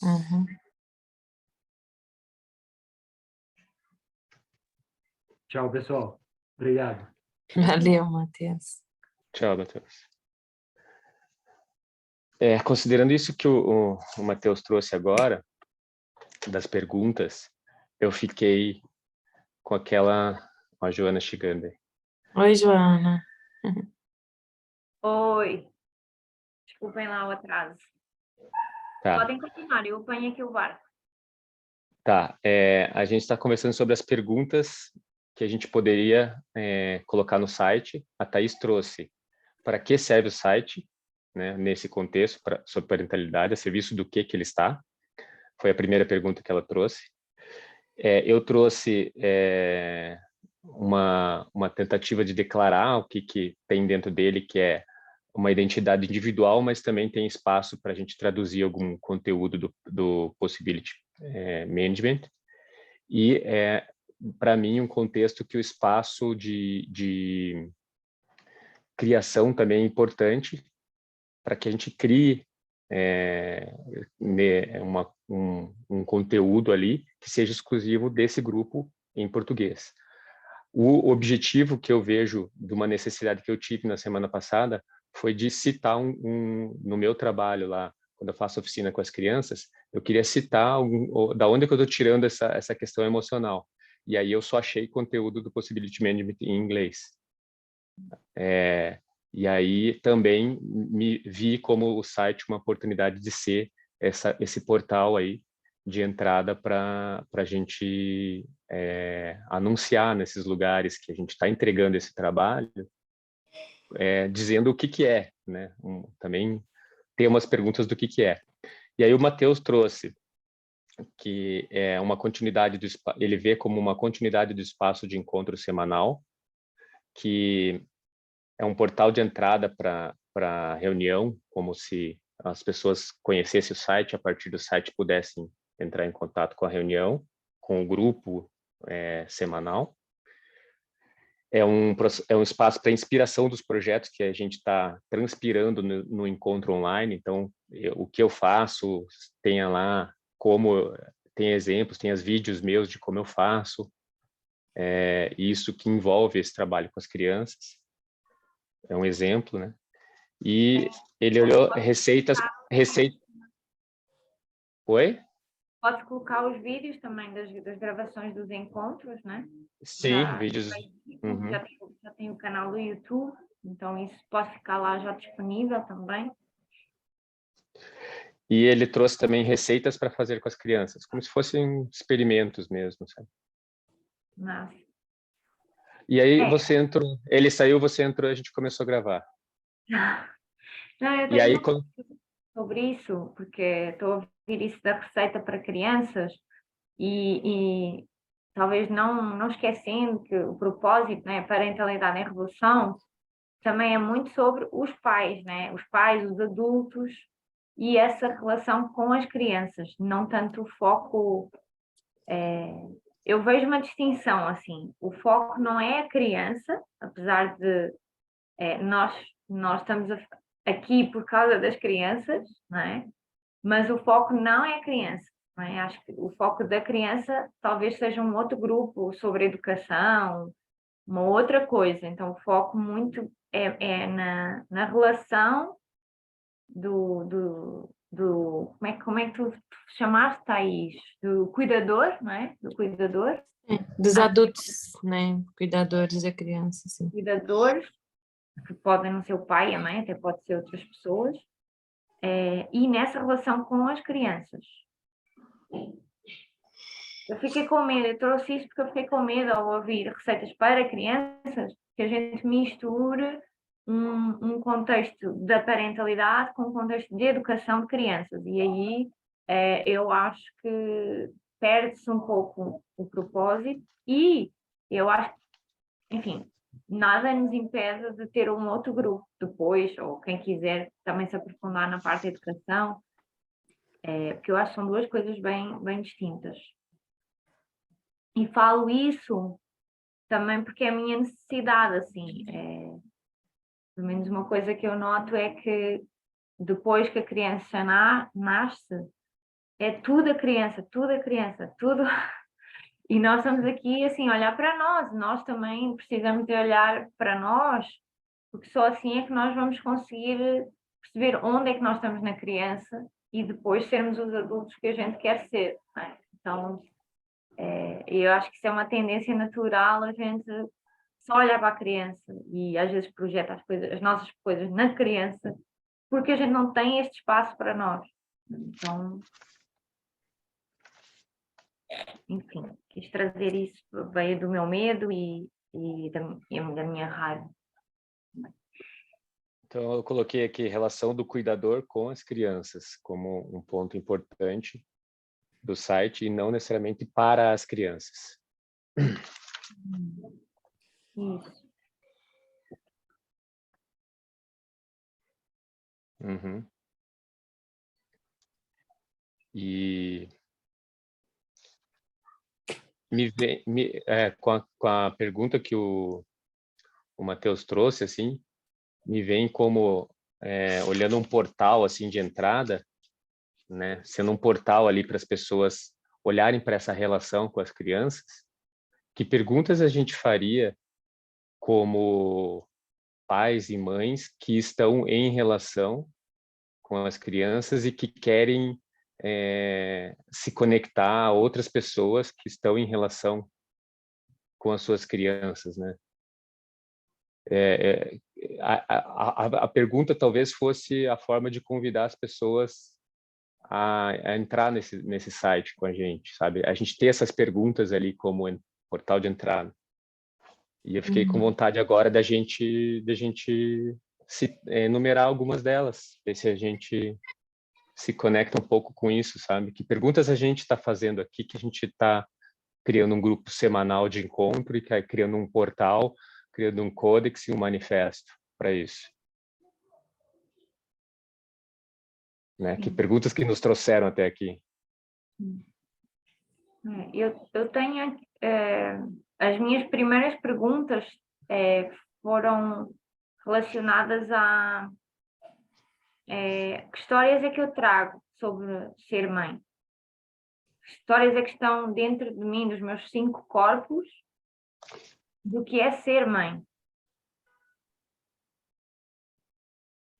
Uhum. Tchau, pessoal. Obrigado. Valeu, Matheus. Tchau, Matheus. Considerando isso que o Matheus trouxe agora, das perguntas, eu fiquei com aquela... Ó, a Joana chegando aí. Oi, Joana. Oi. Desculpem lá o atraso. Tá. Podem continuar, eu apanho aqui o barco. Tá, a gente está conversando sobre as perguntas que a gente poderia colocar no site. A Thaís trouxe para que serve o site, né, nesse contexto, sobre parentalidade, a serviço do que ele está. Foi a primeira pergunta que ela trouxe. Eu trouxe uma tentativa de declarar o que tem dentro dele, que é uma identidade individual, mas também tem espaço para a gente traduzir algum conteúdo do Possibility Management. E para mim, um contexto que o espaço de criação também é importante para que a gente crie um conteúdo ali que seja exclusivo desse grupo em português. O objetivo que eu vejo de uma necessidade que eu tive na semana passada foi de citar no meu trabalho lá, quando eu faço oficina com as crianças, eu queria citar da onde que eu estou tirando essa questão emocional. E aí eu só achei conteúdo do Possibility Management em inglês. E aí também me vi como o site uma oportunidade de ser esse portal aí de entrada para a gente anunciar nesses lugares que a gente está entregando esse trabalho, dizendo o que é, né? Também ter umas perguntas do que é. E aí o Matheus trouxe que é uma continuidade ele vê como uma continuidade do espaço de encontro semanal, que é um portal de entrada para reunião, como se as pessoas conhecessem o site, a partir do site pudessem entrar em contato com a reunião, com o grupo semanal. É um espaço para inspiração dos projetos que a gente está transpirando no encontro online. Então, o que eu faço, tenha lá tem exemplos, tem os vídeos meus de como eu faço, isso que envolve esse trabalho com as crianças. É um exemplo, né? E ele olhou receitas... Oi? Posso colocar os vídeos também das gravações dos encontros, né? Sim, vídeos. Uhum. Já tem o canal do YouTube, então isso pode ficar lá já disponível também. E ele trouxe também receitas para fazer com as crianças, como se fossem experimentos mesmo, sabe? Nossa. E aí você entrou, ele saiu, você entrou, a gente começou a gravar. Não, eu E aí tenho sobre isso, porque estou a ouvir isso da receita para crianças e talvez não esquecendo que o propósito, né, parentalidade em revolução, também é muito sobre os pais, né? Os pais, os adultos e essa relação com as crianças, não tanto o foco. Eu vejo uma distinção assim, o foco não é a criança, apesar de nós estamos aqui por causa das crianças, não é? Mas o foco não é a criança. Não é? Acho que o foco da criança talvez seja um outro grupo sobre educação, uma outra coisa. Então, o foco muito é na relação como é que tu chamaste, Thaís? Do cuidador, não é? Do cuidador. Dos adultos, né? Cuidadores da criança, sim. Cuidadores, que podem não ser o pai, a mãe, até pode ser outras pessoas. E nessa relação com as crianças. Eu fiquei com medo, eu trouxe isso porque eu fiquei com medo ao ouvir receitas para crianças, que a gente misture um contexto da parentalidade com um contexto de educação de crianças. E aí eu acho que perde-se um pouco o propósito e eu acho que, enfim, nada nos impede de ter um outro grupo depois, ou quem quiser também se aprofundar na parte da educação, porque eu acho que são duas coisas bem distintas. E falo isso também porque é a minha necessidade, assim, pelo menos uma coisa que eu noto é que depois que a criança nasce, é tudo a criança, tudo. E nós estamos aqui, assim, a olhar para nós também precisamos de olhar para nós, porque só assim é que nós vamos conseguir perceber onde é que nós estamos na criança e depois sermos os adultos que a gente quer ser, não é? Então, eu acho que isso é uma tendência natural, a gente só olhar para a criança e às vezes projeta as nossas coisas na criança, porque a gente não tem este espaço para nós. Então, enfim, quis trazer isso, veio do meu medo e da minha raiva. Então, eu coloquei aqui relação do cuidador com as crianças como um ponto importante do site e não necessariamente para as crianças. Isso. Uhum. E com a pergunta que o Matheus trouxe, assim, me vem como olhando um portal assim de entrada, né, sendo um portal ali para as pessoas olharem para essa relação com as crianças, que perguntas a gente faria como pais e mães que estão em relação com as crianças e que querem se conectar a outras pessoas que estão em relação com as suas crianças, né? A pergunta talvez fosse a forma de convidar as pessoas a entrar nesse site com a gente, sabe? A gente ter essas perguntas ali como portal de entrada. E eu fiquei com vontade agora da gente enumerar algumas delas, ver se a gente se conecta um pouco com isso, sabe? Que perguntas a gente está fazendo aqui, que a gente está criando um grupo semanal de encontro e criando um portal, criando um códex e um manifesto para isso. Né? Que perguntas que nos trouxeram até aqui? Eu tenho... as minhas primeiras perguntas foram relacionadas a que histórias é que eu trago sobre ser mãe? Que histórias é que estão dentro de mim, dos meus 5 corpos, do que é ser mãe?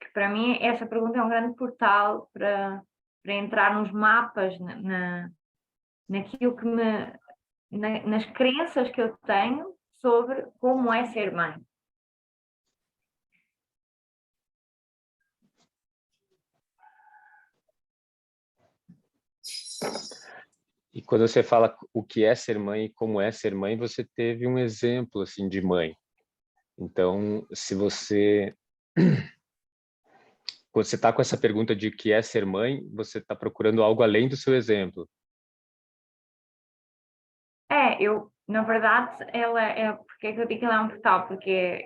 Que para mim essa pergunta é um grande portal para entrar nos mapas, naquilo que nas crenças que eu tenho sobre como é ser mãe. E quando você fala o que é ser mãe e como é ser mãe, você teve um exemplo assim de mãe. Então, se você quando você está com essa pergunta de o que é ser mãe, você está procurando algo além do seu exemplo. Na verdade, porque é que eu digo que ela é um portal? Porque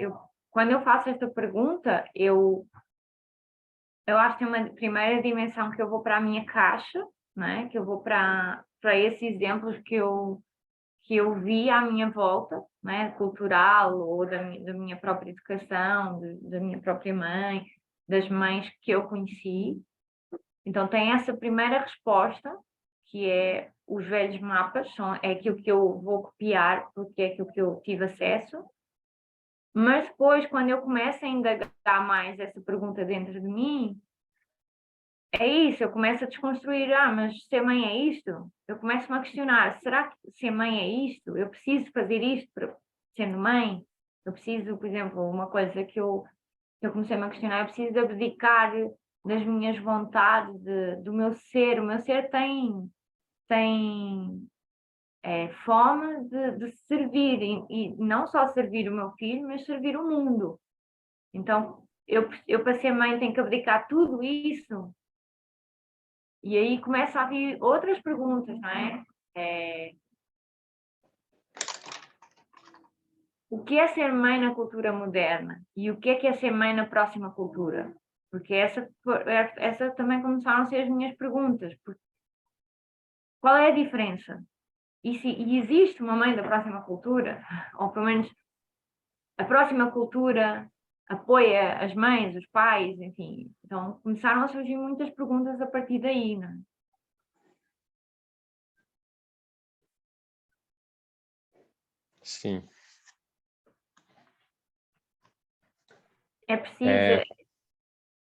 quando eu faço esta pergunta, eu acho que tem uma primeira dimensão que eu vou para a minha caixa, né? Que eu vou para esses exemplos que eu vi à minha volta, né? Cultural, ou da minha própria educação, da minha própria mãe, das mães que eu conheci. Então tem essa primeira resposta, que é os velhos mapas, é aquilo que eu vou copiar, porque é aquilo que eu tive acesso. Mas depois, quando eu começo a indagar mais essa pergunta dentro de mim, é isso, eu começo a desconstruir, mas ser mãe é isto? Eu começo-me a questionar, será que ser mãe é isto? Eu preciso fazer isto sendo mãe? Eu preciso, por exemplo, uma coisa que eu comecei-me a questionar, eu preciso de abdicar das minhas vontades, do meu ser. O meu ser tem fome de servir, e não só servir o meu filho, mas servir o mundo. Então, eu para ser mãe tenho que abdicar tudo isso. E aí começa a vir outras perguntas, não é? O que é ser mãe na cultura moderna? E o que é ser mãe na próxima cultura? Porque essa também começaram a ser as minhas perguntas. Qual é a diferença? E existe uma mãe da próxima cultura? Ou pelo menos a próxima cultura apoia as mães, os pais, enfim. Então começaram a surgir muitas perguntas a partir daí, não é? Sim. É preciso...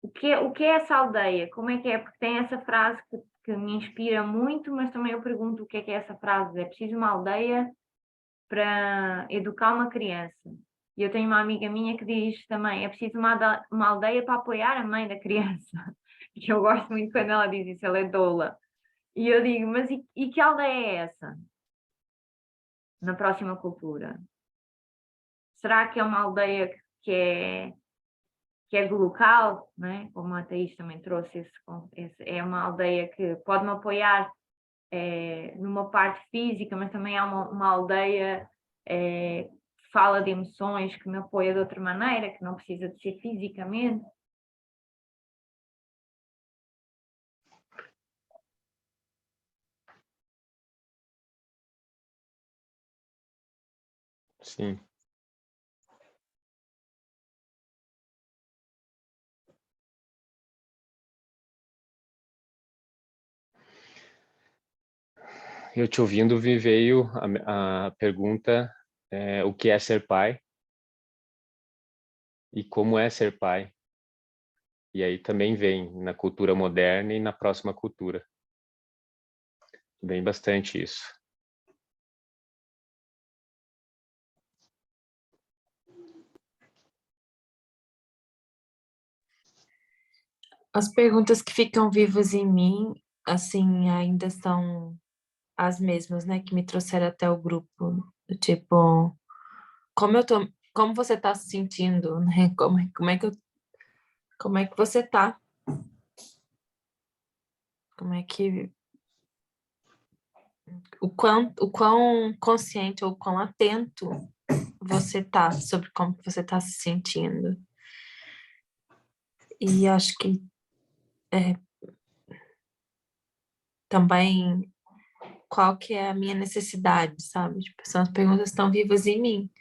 O que é essa aldeia? Como é que é? Porque tem essa frase que me inspira muito, mas também eu pergunto o que é essa frase. É preciso uma aldeia para educar uma criança. E eu tenho uma amiga minha que diz também, é preciso uma aldeia para apoiar a mãe da criança. Que eu gosto muito quando ela diz isso, ela é doula. E eu digo, mas e que aldeia é essa? Na próxima cultura? Será que é uma aldeia que é do local, né? Como a Thaís também trouxe, é uma aldeia que pode-me apoiar numa parte física, mas também há uma aldeia que fala de emoções, que me apoia de outra maneira, que não precisa de ser fisicamente. Sim. Eu te ouvindo, me veio a pergunta, o que é ser pai? E como é ser pai? E aí também vem na cultura moderna e na próxima cultura. Vem bastante isso. As perguntas que ficam vivas em mim, assim, ainda são as mesmas, né, que me trouxeram até o grupo. Tipo, como você tá se sentindo, né? Como é que você tá? Como é que o quão consciente ou quão atento você tá sobre como que você tá se sentindo. E acho que também qual que é a minha necessidade, sabe? Tipo, são as perguntas que estão vivas em mim.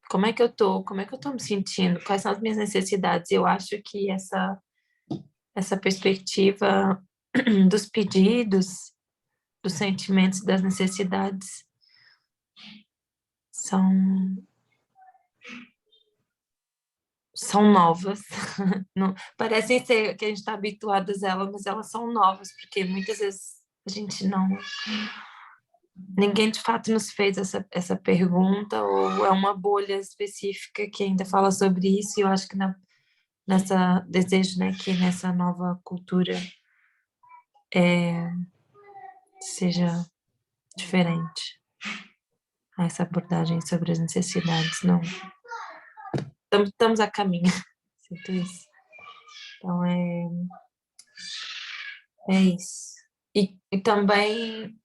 Como é que eu tô? Como é que eu tô me sentindo? Quais são as minhas necessidades? Eu acho que essa perspectiva dos pedidos, dos sentimentos, das necessidades são novas. Não, parecem ser que a gente está habituadas a elas, mas elas são novas, porque muitas vezes a gente não. Ninguém de fato nos fez essa pergunta, ou é uma bolha específica que ainda fala sobre isso, e eu acho que nessa desejo, né, que nessa nova cultura seja diferente essa abordagem sobre as necessidades. Não, estamos a caminho, sinto isso. Então é isso. E também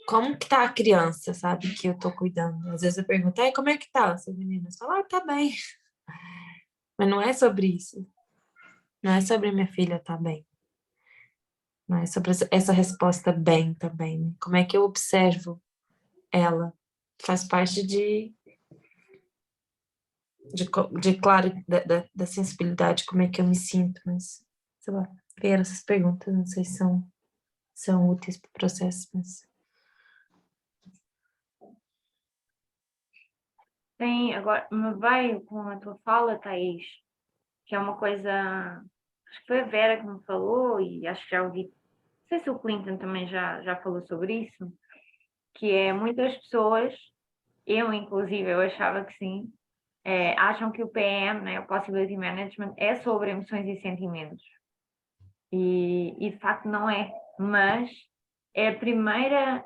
como que tá a criança, sabe, que eu tô cuidando. Às vezes eu pergunto, ai, como é que tá essa menina? Você fala, tá bem. Mas não é sobre isso. Não é sobre minha filha tá bem. Não é sobre essa resposta bem também, né? Como é que eu observo ela? Faz parte claro, da sensibilidade, como é que eu me sinto, mas, sei lá, ver essas perguntas, não sei se são úteis para o processo, mas... Tem, agora, me veio com a tua fala, Thaís, que é uma coisa, acho que foi a Vera que me falou, e acho que já ouvi, não sei se o Clinton também já falou sobre isso, que é muitas pessoas, eu inclusive, eu achava que sim, acham que o PM, né, o Possibility Management, é sobre emoções e sentimentos. E de facto não é, mas é a primeira,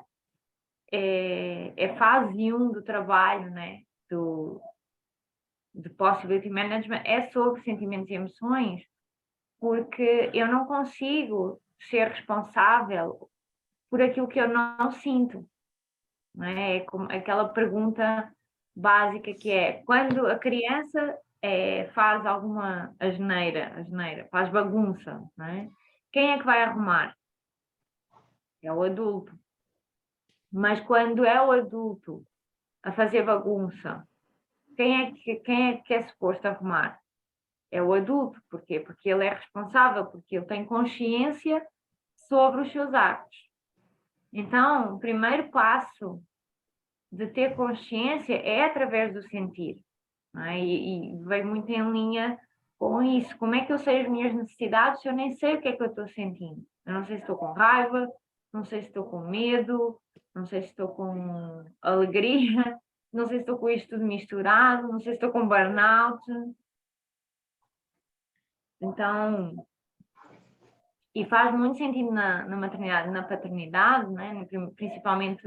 é fase 1 do trabalho, né, de Possibility Management, é sobre sentimentos e emoções, porque eu não consigo ser responsável por aquilo que eu não sinto. Não é? É como aquela pergunta básica que é, quando a criança faz alguma asneira, faz bagunça, não é? Quem é que vai arrumar? É o adulto. Mas quando é o adulto a fazer bagunça, quem é que é suposto arrumar? É o adulto. Porquê? Porque ele é responsável, porque ele tem consciência sobre os seus atos. Então, o primeiro passo de ter consciência é através do sentir, não é? E vem muito em linha com isso. Como é que eu sei as minhas necessidades se eu nem sei o que é que eu estou sentindo? Eu não sei se estou com raiva, não sei se estou com medo, não sei se estou com alegria, não sei se estou com isto tudo misturado, não sei se estou com burnout. Então, e faz muito sentido na maternidade, na paternidade, né? Principalmente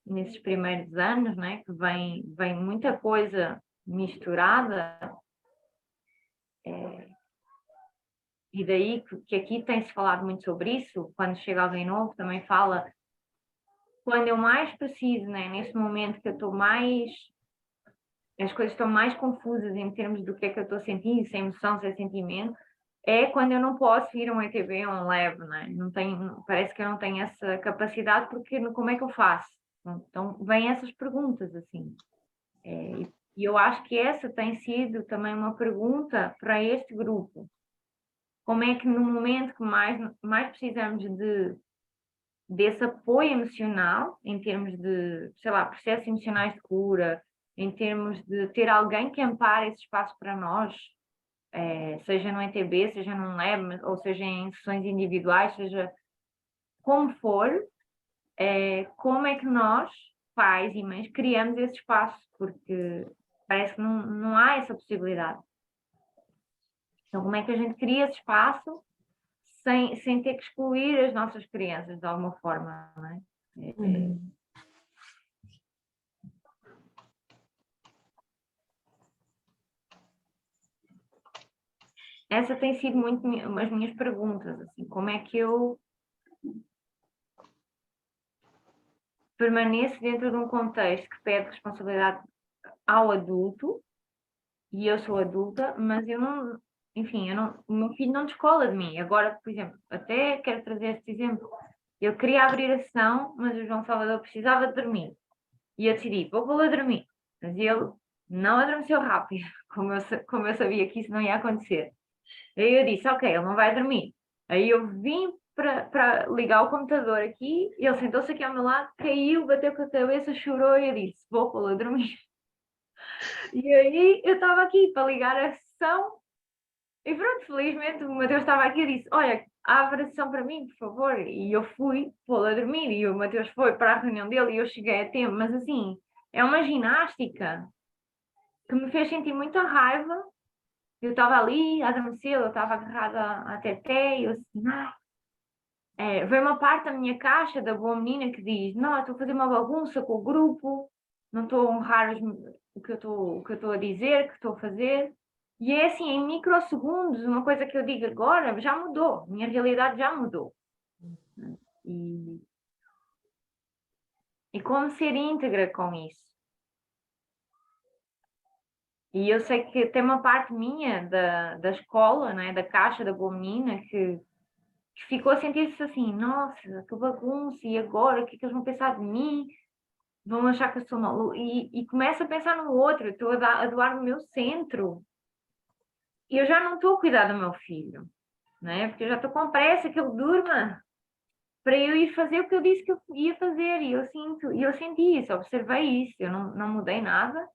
nesses primeiros anos, né? Que vem muita coisa misturada, e daí que aqui tem-se falado muito sobre isso, quando chega alguém novo também fala, quando eu mais preciso, né? Neste momento que eu estou mais, as coisas estão mais confusas em termos do que é que eu estou sentindo, sem emoção, sem sentimento, é quando eu não posso ir a um ETB ou a um lab, né? Não tenho, parece que eu não tenho essa capacidade, porque como é que eu faço? Então, vêm essas perguntas, assim. E eu acho que essa tem sido também uma pergunta para este grupo. Como é que no momento que mais precisamos desse apoio emocional, em termos de, sei lá, processos emocionais de cura, em termos de ter alguém que ampare esse espaço para nós, seja no ETB, seja num lab, ou seja em sessões individuais, seja como for, como é que nós, pais e mães, criamos esse espaço, porque parece que não há essa possibilidade. Então, como é que a gente cria esse espaço sem ter que excluir as nossas crianças de alguma forma, não é? Essa tem sido muito as minhas perguntas, assim, como é que eu permaneço dentro de um contexto que pede responsabilidade ao adulto, e eu sou adulta, mas eu não, enfim, o meu filho não descola de mim. Agora, por exemplo, até quero trazer este exemplo. Eu queria abrir a sessão, mas o João Salvador precisava de dormir. E eu decidi, vou pô-lo a dormir. Mas ele não adormeceu rápido, como eu sabia que isso não ia acontecer. Aí eu disse, ok, ele não vai dormir. Aí eu vim para ligar o computador aqui, ele sentou-se aqui ao meu lado, caiu, bateu com a cabeça, chorou e eu disse, vou pô-lo a dormir. E aí eu estava aqui para ligar a sessão e pronto, felizmente o Mateus estava aqui e disse, olha, abre a sessão para mim, por favor. E eu fui pô-lo a dormir e o Mateus foi para a reunião dele e eu cheguei a tempo. Mas assim, é uma ginástica que me fez sentir muita raiva. Eu estava ali, a adormecer, eu estava agarrada à teté e eu assim, veio uma parte da minha caixa da boa menina que diz, não, estou a fazer uma bagunça com o grupo, não estou a honrar o que eu estou a dizer, que estou a fazer. E é assim, em microsegundos, uma coisa que eu digo agora já mudou, minha realidade já mudou. E como ser íntegra com isso? E eu sei que tem uma parte minha da escola, né, da caixa da boa menina, que ficou a sentir-se assim, nossa, que bagunça, e agora, o que é que eles vão pensar de mim? Vão achar que eu sou maluca. E começa a pensar no outro, eu estou a doar no meu centro. E eu já não estou a cuidar do meu filho, né? Porque eu já estou com pressa que ele durma para eu ir fazer o que eu disse que eu ia fazer. E eu senti isso, observei isso. Eu não mudei nada,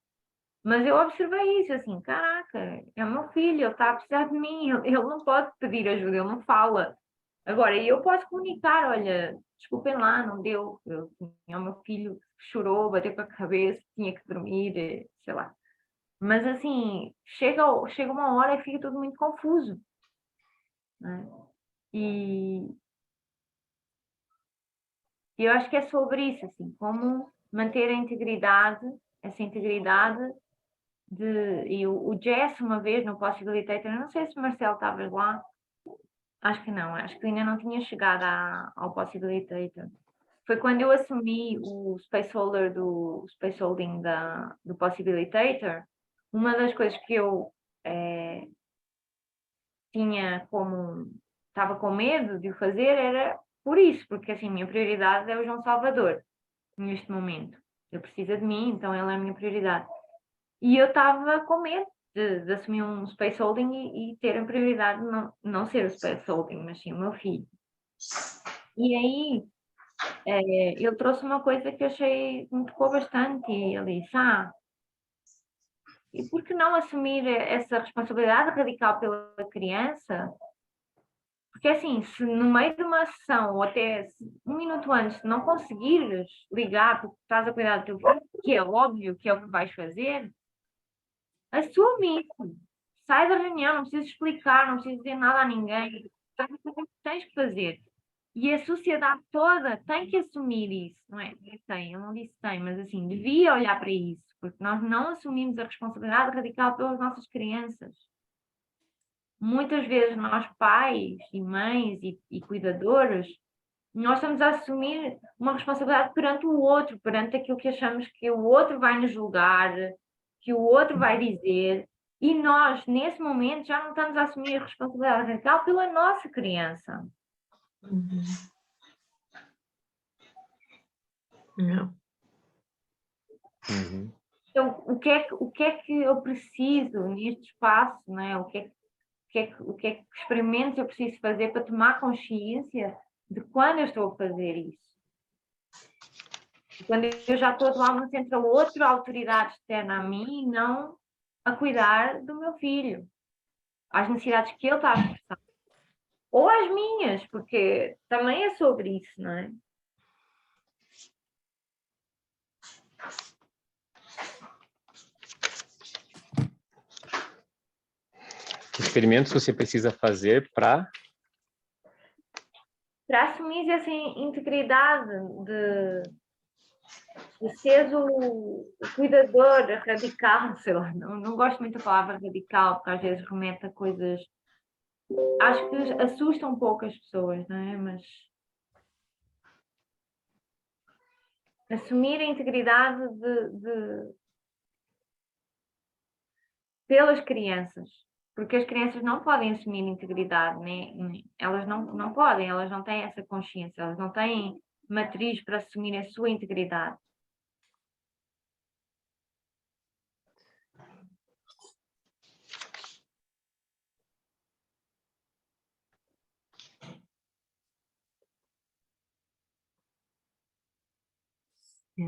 mas eu observei isso, assim, caraca, é o meu filho, ele está a precisar de mim, ele não pode pedir ajuda, ele não fala. Agora, eu posso comunicar, olha, desculpem lá, não deu, eu tinha o meu filho que chorou, bateu com a cabeça, tinha que dormir, sei lá. Mas assim, chega uma hora e fica tudo muito confuso, né? E eu acho que é sobre isso, assim, como manter a integridade, essa integridade e o Jess uma vez no Possibilitator, não sei se o Marcelo estavas lá, acho que não, acho que ainda não tinha chegado ao Possibilitator. Foi quando eu assumi o Space Holder do Space Holding do Possibilitator, uma das coisas que eu estava com medo de o fazer era por isso, porque assim, minha prioridade é o João Salvador, neste momento. Ele precisa de mim, então ele é a minha prioridade. E eu estava com medo de assumir um Space Holding e ter a prioridade não ser o Space Holding, mas sim o meu filho. E aí, ele trouxe uma coisa que eu achei que me tocou bastante, e ele disse, e por que não assumir essa responsabilidade radical pela criança? Porque assim, se no meio de uma sessão, ou até um minuto antes, não conseguires ligar porque estás a cuidar do teu filho, que é óbvio que é o que vais fazer, assume isso. Sai da reunião, não precisas explicar, não precisas dizer nada a ninguém. Faz o que tens que fazer. E a sociedade toda tem que assumir isso, não é? Eu não disse tem, mas assim, devia olhar para isso, porque nós não assumimos a responsabilidade radical pelas nossas crianças. Muitas vezes nós, pais e mães e cuidadores, nós estamos a assumir uma responsabilidade perante o outro, perante aquilo que achamos que o outro vai nos julgar, que o outro vai dizer, e nós, nesse momento, já não estamos a assumir a responsabilidade radical pela nossa criança. Não. Então, o que é que eu preciso neste espaço, né? O que é que experimentos eu preciso fazer para tomar consciência de quando eu estou a fazer isso? E quando eu já estou a tomar uma entre a outra autoridade externa a mim, não a cuidar do meu filho, às necessidades que ele está a expressar. Ou às minhas, porque também é sobre isso, não é? Que experimentos você precisa fazer para assumir essa integridade de seres o cuidador radical, sei lá, não gosto muito da palavra radical, porque às vezes remete a coisas, acho que assusta um pouco as pessoas, não é? Mas assumir a integridade pelas crianças, porque as crianças não podem assumir integridade, né? Elas não podem, elas não têm essa consciência, elas não têm matriz para assumir a sua integridade. É.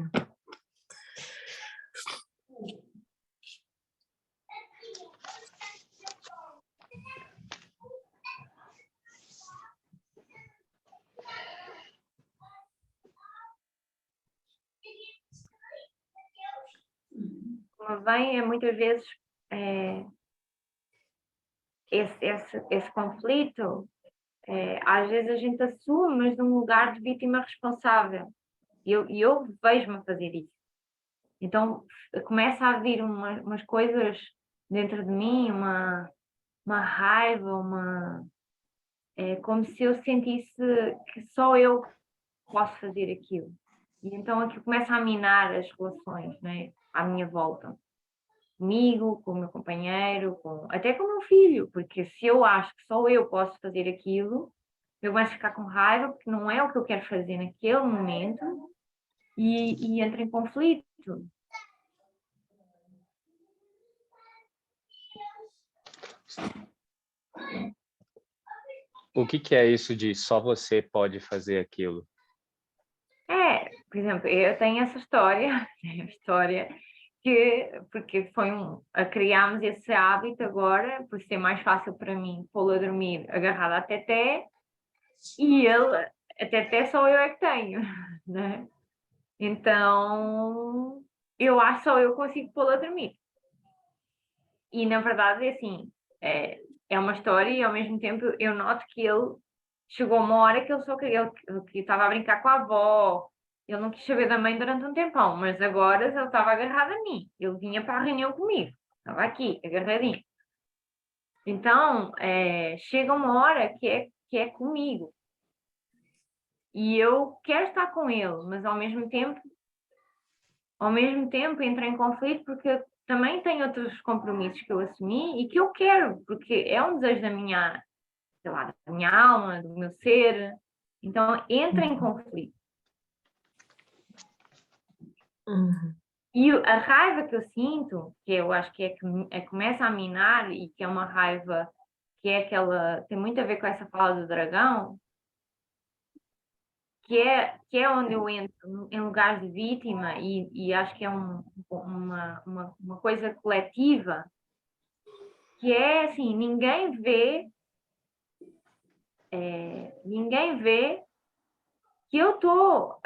Como vem, muitas vezes esse conflito, às vezes a gente assume, mas num lugar de vítima responsável. E eu vejo-me a fazer isso. Então começa a vir umas coisas dentro de mim, uma raiva, é como se eu sentisse que só eu posso fazer aquilo. E então aquilo começa a minar as relações, né, à minha volta. Comigo, com o meu companheiro, até com o meu filho, porque se eu acho que só eu posso fazer aquilo, eu começo a ficar com raiva, porque não é o que eu quero fazer naquele momento, e entro em conflito. o que é isso de só você pode fazer aquilo? Por exemplo, eu tenho essa história, porque criámos esse hábito agora, por ser mais fácil para mim pô-lo a dormir agarrada à teté, e a teté só eu é que tenho, né? Então, eu acho que só eu consigo pô-lo a dormir. E, na verdade, assim, é uma história e, ao mesmo tempo, eu noto que ele chegou uma hora que ele só queria, que estava a brincar com a avó, ele não quis saber da mãe durante um tempão, mas agora ele estava agarrado a mim, ele vinha para a reunião comigo, estava aqui, agarradinho. Então, chega uma hora que é comigo. E eu quero estar com ele, mas ao mesmo tempo entro em conflito porque também tenho outros compromissos que eu assumi e que eu quero, porque é um desejo da minha, sei lá, da minha alma, do meu ser. Então, entra em conflito. E a raiva que eu sinto, que eu acho que começa a minar e que é uma raiva que é aquela, tem muito a ver com essa fala do dragão, que é onde eu entro em lugares de vítima e acho que é uma coisa coletiva, que é assim, ninguém vê que eu estou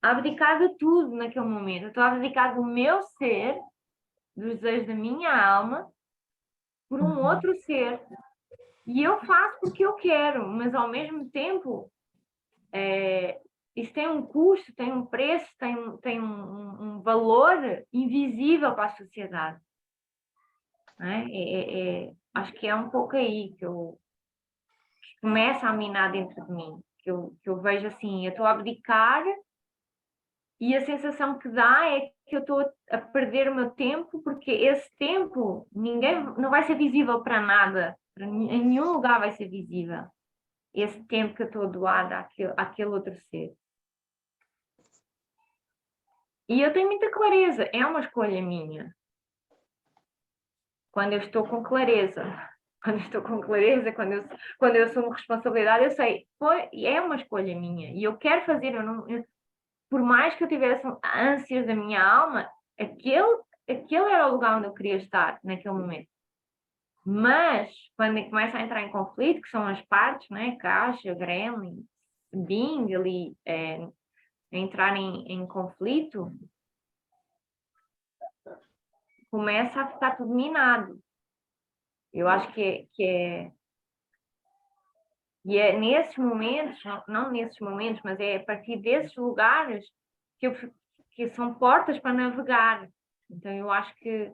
a abdicar de tudo naquele momento. Eu estou a abdicar do meu ser, dos desejos da minha alma, por um outro ser. E eu faço porque eu quero, mas ao mesmo tempo isso tem um custo, tem um preço, tem um valor invisível para a sociedade. Não é? Acho que é um pouco aí que começa a minar dentro de mim, que eu vejo assim, eu estou a abdicar e a sensação que dá é que eu estou a perder o meu tempo, porque esse tempo não vai ser visível para nada, em nenhum lugar vai ser visível esse tempo que eu estou a doar àquele outro ser. E eu tenho muita clareza, é uma escolha minha. Quando eu estou com clareza, quando eu assumo responsabilidade, eu sei, é uma escolha minha e eu quero fazer, por mais que eu tivesse ânsias da minha alma, aquele era o lugar onde eu queria estar naquele momento. Mas, quando começa a entrar em conflito, que são as partes, né, Caixa, Gremlin, Bing, ali, entrar em conflito, começa a ficar tudo minado. Eu acho e é nesses momentos, não nesses momentos, mas é a partir desses lugares que são portas para navegar. Então eu acho que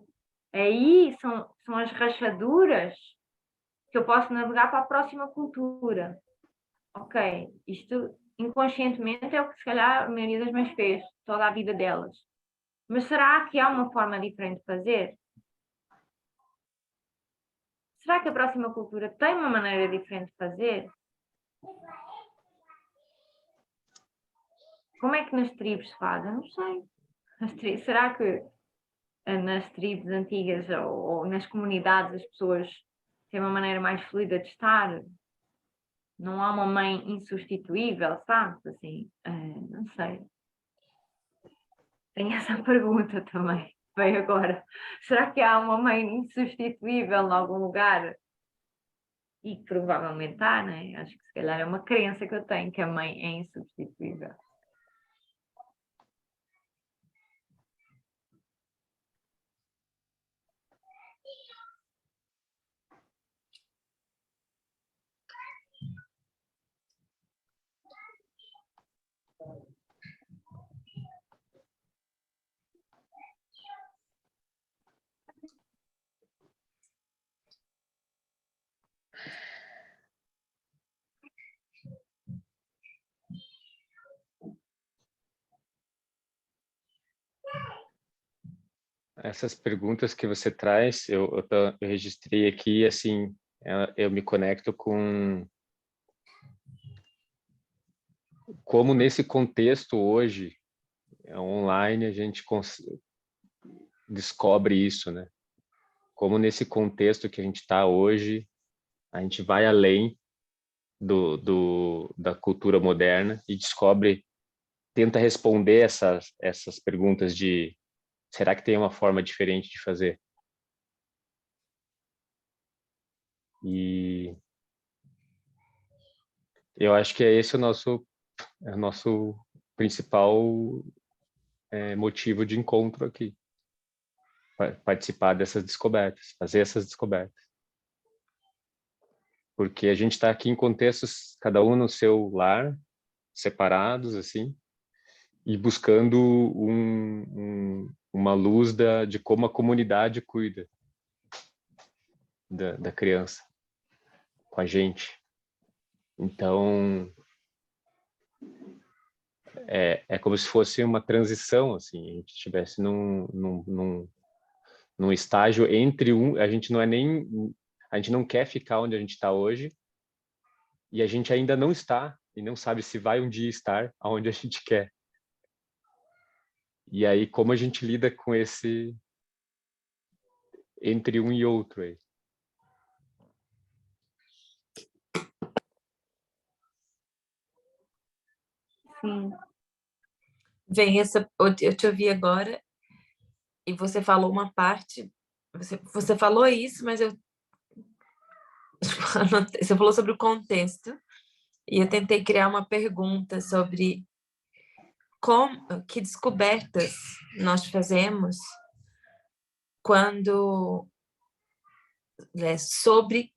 aí são as rachaduras que eu posso navegar para a próxima cultura. Ok, isto inconscientemente é o que se calhar a maioria das mães fez, toda a vida delas. Mas será que há uma forma diferente de fazer? Será que a próxima cultura tem uma maneira diferente de fazer? Como é que nas tribos se faz? Eu não sei. Será que nas tribos antigas ou nas comunidades as pessoas têm uma maneira mais fluida de estar? Não há uma mãe insubstituível, sabes? Assim, não sei. Tenho essa pergunta também. Veio agora. Será que há uma mãe insubstituível em algum lugar? E provavelmente há, né? Acho que se calhar é uma crença que eu tenho que a mãe é insubstituível. Essas perguntas que você traz, eu registrei aqui, assim, eu me conecto com como nesse contexto hoje, online, a gente descobre isso, né? Como nesse contexto que a gente está hoje, a gente vai além da cultura moderna e descobre, tenta responder essas perguntas de será que tem uma forma diferente de fazer? E eu acho que é esse o nosso principal motivo de encontro aqui. Participar dessas descobertas, fazer essas descobertas. Porque a gente está aqui em contextos, cada um no seu lar, separados, assim, e buscando uma luz de como a comunidade cuida da criança com a gente. Então, é como se fosse uma transição, assim, a gente estivesse num estágio entre a gente não é nem, a gente não quer ficar onde a gente está hoje, e a gente ainda não está, e não sabe se vai um dia estar aonde a gente quer. E aí, como a gente lida com esse entre um e outro aí? sim. Vem eu te ouvi agora e você falou uma parte, você falou isso, mas eu você falou sobre o contexto e eu tentei criar uma pergunta sobre que descobertas nós fazemos quando sobre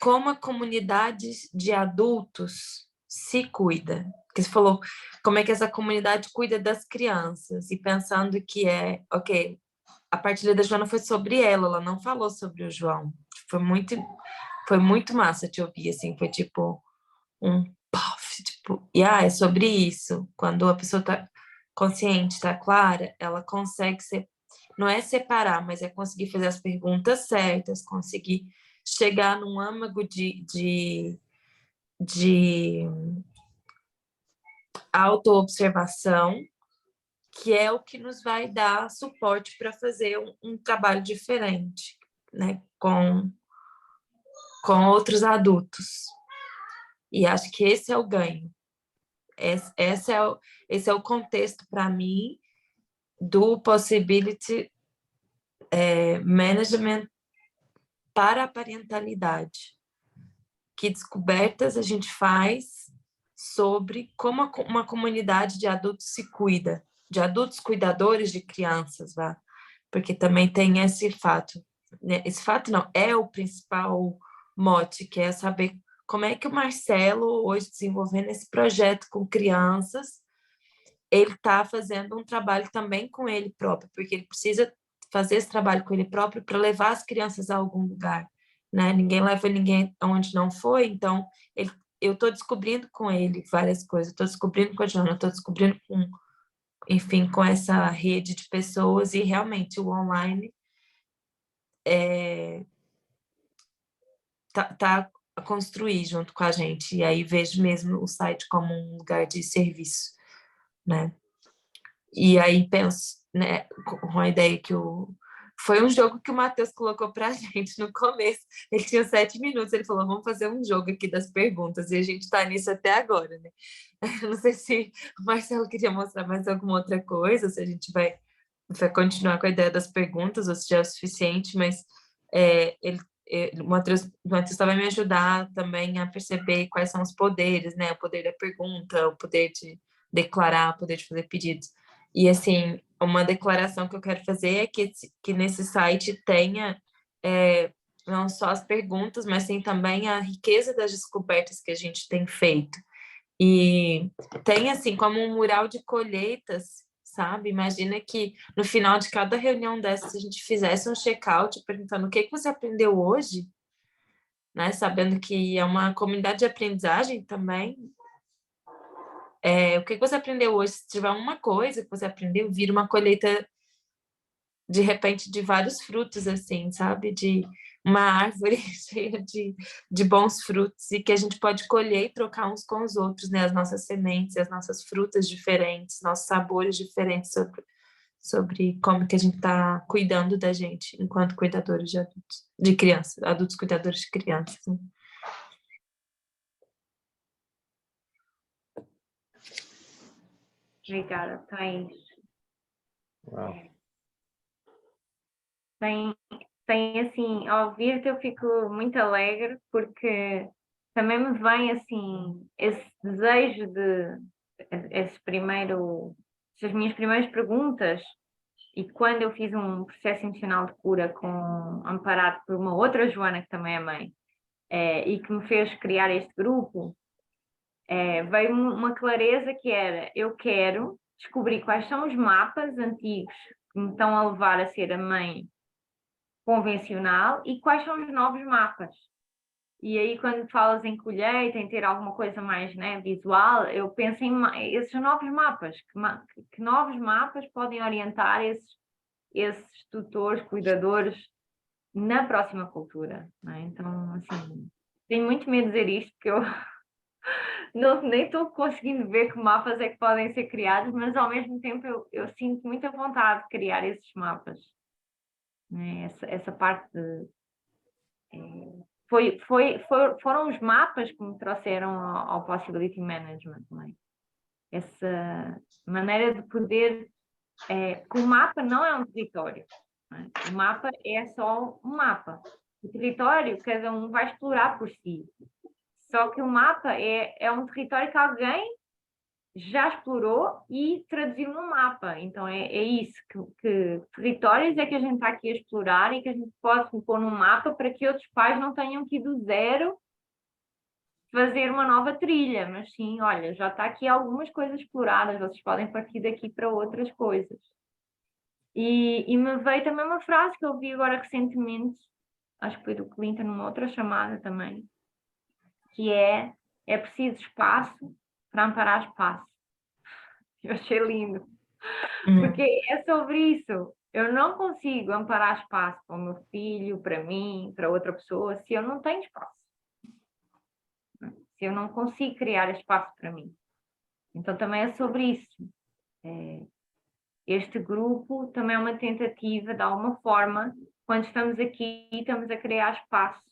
como a comunidade de adultos se cuida. Porque você falou como é que essa comunidade cuida das crianças, e pensando que ok, a partilha da Joana foi sobre ela não falou sobre o João. Foi muito massa te ouvir, assim, foi tipo um puff, tipo, é sobre isso. Quando a pessoa tá consciente, tá clara, ela consegue não é separar, mas é conseguir fazer as perguntas certas, conseguir chegar num âmago de autoobservação, que é o que nos vai dar suporte para fazer um trabalho diferente, né, com outros adultos. E acho que esse é o ganho. Esse é o contexto, para mim, do Possibility Management para a parentalidade. Que descobertas a gente faz sobre como uma comunidade de adultos se cuida, de adultos cuidadores de crianças, vá. Porque também tem esse fato, né? Esse fato não, é o principal mote, que é saber como é que o Marcelo, hoje desenvolvendo esse projeto com crianças, ele está fazendo um trabalho também com ele próprio, porque ele precisa fazer esse trabalho com ele próprio para levar as crianças a algum lugar, né? Ninguém leva ninguém aonde não foi, então eu estou descobrindo com ele várias coisas, estou descobrindo com a Joana, estou descobrindo enfim, com essa rede de pessoas, e realmente o online tá a construir junto com a gente, e aí vejo mesmo o site como um lugar de serviço, né? E aí penso, né, com a ideia que foi um jogo que o Matheus colocou pra gente no começo. Ele tinha 7 minutos, ele falou, vamos fazer um jogo aqui das perguntas, e a gente tá nisso até agora, né? Não sei se o Marcelo queria mostrar mais alguma outra coisa, se a gente vai continuar com a ideia das perguntas, ou se já é o suficiente, mas o Matheus vai me ajudar também a perceber quais são os poderes, né? O poder da pergunta, o poder de declarar, o poder de fazer pedidos. E, assim, uma declaração que eu quero fazer é que nesse site tenha não só as perguntas, mas tem também a riqueza das descobertas que a gente tem feito. E tem, assim, como um mural de colheitas, sabe? Imagina que no final de cada reunião dessas a gente fizesse um check-out perguntando o que você aprendeu hoje, né? Sabendo que é uma comunidade de aprendizagem também. O que você aprendeu hoje? Se tiver uma coisa que você aprendeu, vira uma colheita, de repente, de vários frutos, assim, sabe? De uma árvore cheia de bons frutos, e que a gente pode colher e trocar uns com os outros, né? As nossas sementes, as nossas frutas diferentes, nossos sabores diferentes sobre como que a gente está cuidando da gente enquanto cuidadores de adultos, de crianças, adultos cuidadores de crianças. Né? Obrigada, Thais. Uau. Tem assim, ao ouvir-te eu fico muito alegre, porque também me vem assim esse desejo essas minhas primeiras perguntas, e quando eu fiz um processo emocional de cura amparado por uma outra Joana que também é mãe, e que me fez criar este grupo, veio uma clareza que era: eu quero descobrir quais são os mapas antigos que me estão a levar a ser a mãe convencional e quais são os novos mapas. E aí, quando falas em colheita, em ter alguma coisa mais, né, visual, eu penso em esses novos mapas. Que novos mapas podem orientar esses tutores, cuidadores na próxima cultura, né? Então, assim, tenho muito medo de dizer isto, porque eu nem estou conseguindo ver que mapas é que podem ser criados, mas ao mesmo tempo eu sinto muita vontade de criar esses mapas, né? Essa parte de foram os mapas que me trouxeram ao Possibility Management, não é? essa maneira de poder... que o mapa não é um território. Não é? O mapa é só um mapa. O território, cada um vai explorar por si. Só que o mapa é um território que alguém já explorou e traduziu no mapa. Então é isso, que territórios é que a gente está aqui a explorar e que a gente pode pôr no mapa para que outros pais não tenham que ir do zero fazer uma nova trilha, mas sim, olha, já está aqui algumas coisas exploradas, vocês podem partir daqui para outras coisas. E me veio também uma frase que eu vi agora recentemente, acho que foi do Clinton, numa outra chamada também, que é preciso espaço para amparar espaço. Eu achei lindo, porque é sobre isso. Eu não consigo amparar espaço para o meu filho, para mim, para outra pessoa, se eu não tenho espaço. Se eu não consigo criar espaço para mim. Então também é sobre isso. Este grupo também é uma tentativa, de alguma forma, quando estamos aqui, estamos a criar espaço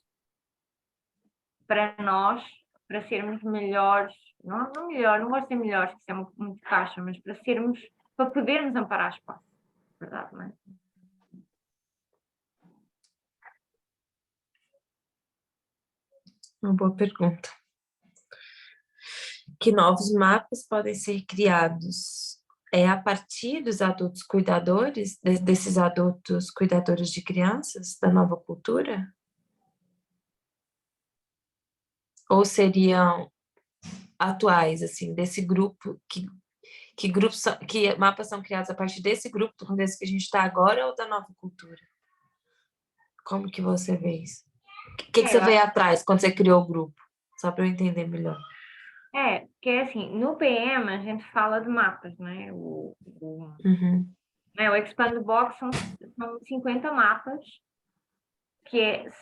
para nós, para sermos melhores, não melhor, não gosto de ser melhores, que isso é muito caixa, mas para podermos amparar espaço. Verdade, não é? Uma boa pergunta. Que novos mapas podem ser criados a partir dos adultos cuidadores, desses adultos cuidadores de crianças, da nova cultura? Ou seriam atuais, assim, desse grupo, que mapas são criados a partir desse grupo, desse que a gente está agora, ou da nova cultura? Como que você vê isso? O que você vê atrás, quando você criou o grupo? Só para eu entender melhor. Porque assim, no PM a gente fala de mapas, né? O Expand Box são 50 mapas,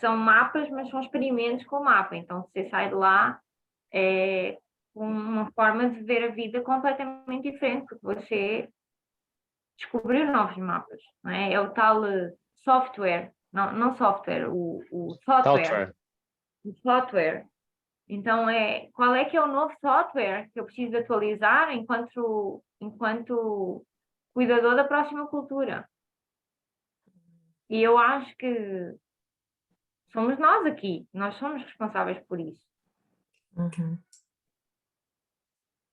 são mapas, mas são experimentos com o mapa. Então, você sai de lá com uma forma de ver a vida completamente diferente, porque você descobriu novos mapas, não é? É o tal software, não software, o software. O software. Então, qual é que é o novo software que eu preciso atualizar enquanto cuidador da próxima cultura? E eu acho que somos nós aqui, nós somos responsáveis por isso.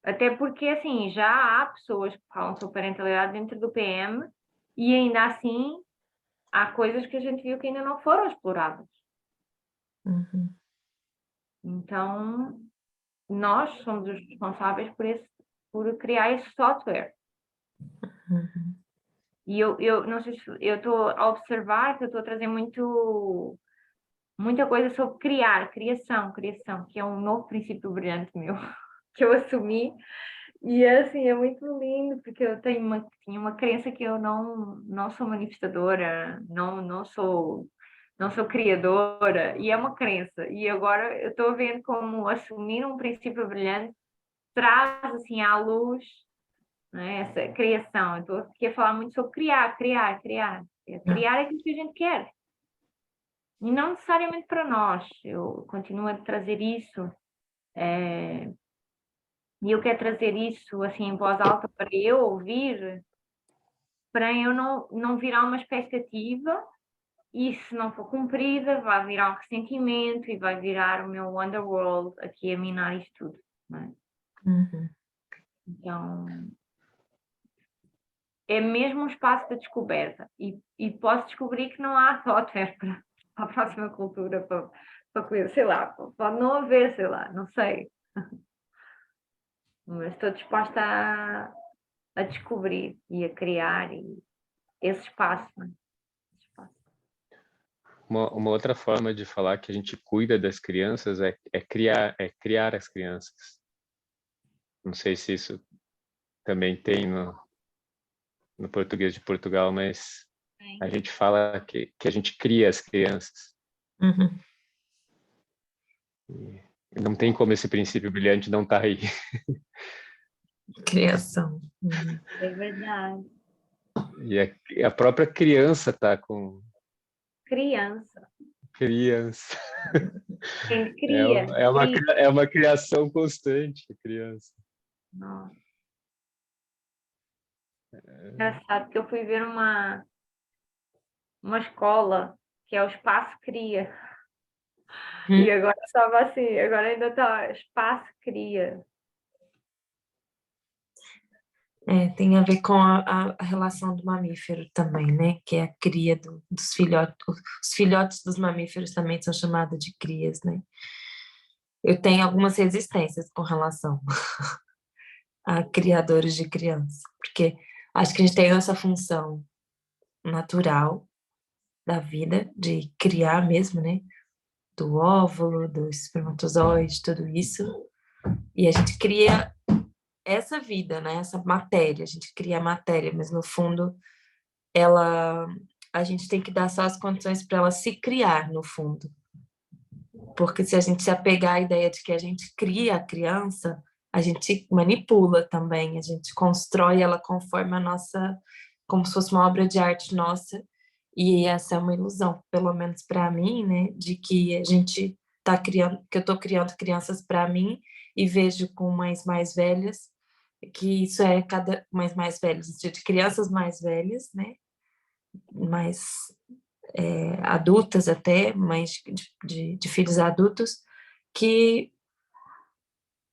Até porque, assim, já há pessoas que falam sobre parentalidade dentro do PM e ainda assim há coisas que a gente viu que ainda não foram exploradas. Então, nós somos os responsáveis por criar esse software. E eu não sei se eu estou a observar que eu estou a trazer muita coisa sobre criação, que é um novo princípio brilhante meu, que eu assumi. E assim, é muito lindo, porque eu tinha uma crença que eu não sou manifestadora, não sou criadora, e é uma crença. E agora eu estou vendo como assumir um princípio brilhante traz assim à luz, né, essa criação. Eu estou aqui a falar muito sobre criar. Criar é aquilo que a gente quer. E não necessariamente para nós. Eu continuo a trazer isso. E eu quero trazer isso assim em voz alta para eu ouvir, para eu não virar uma expectativa e se não for cumprida vai virar um ressentimento e vai virar o meu underworld aqui a minar isto tudo. Não é? Então é mesmo um espaço de descoberta e posso descobrir que não há software para a próxima cultura, para sei lá, pode não haver, sei lá, não sei. Mas estou disposta a descobrir e a criar esse espaço. Né? Uma outra forma de falar que a gente cuida das crianças é criar as crianças. Não sei se isso também tem no português de Portugal, mas a gente fala que a gente cria as crianças. Não tem como esse princípio brilhante não estar aí. Criação. É verdade. E a própria criança está com... Criança. Quem cria. É uma criação constante, a criança. Nossa. Engraçado que eu fui ver uma escola que é o Espaço Cria. E agora estava assim, agora ainda está Espaço Cria. Tem a ver com a relação do mamífero também, né? Que é a cria dos filhotes. Os filhotes dos mamíferos também são chamados de crias, né? Eu tenho algumas resistências com relação a criadores de crianças, porque acho que a gente tem essa função natural da vida de criar mesmo, né? Do óvulo, do espermatozoide, tudo isso. E a gente cria essa vida, né? Essa matéria, a gente cria a matéria, mas no fundo ela a gente tem que dar só as condições para ela se criar no fundo. Porque se a gente se apegar à ideia de que a gente cria a criança, a gente manipula também, a gente constrói ela conforme a nossa, como se fosse uma obra de arte nossa, e essa é uma ilusão, pelo menos para mim, né, de que a gente tá criando, que eu estou criando crianças para mim e vejo com mães mais velhas que isso é cada mais velhas, de crianças mais velhas, né, mais adultas até, mães de filhos adultos, que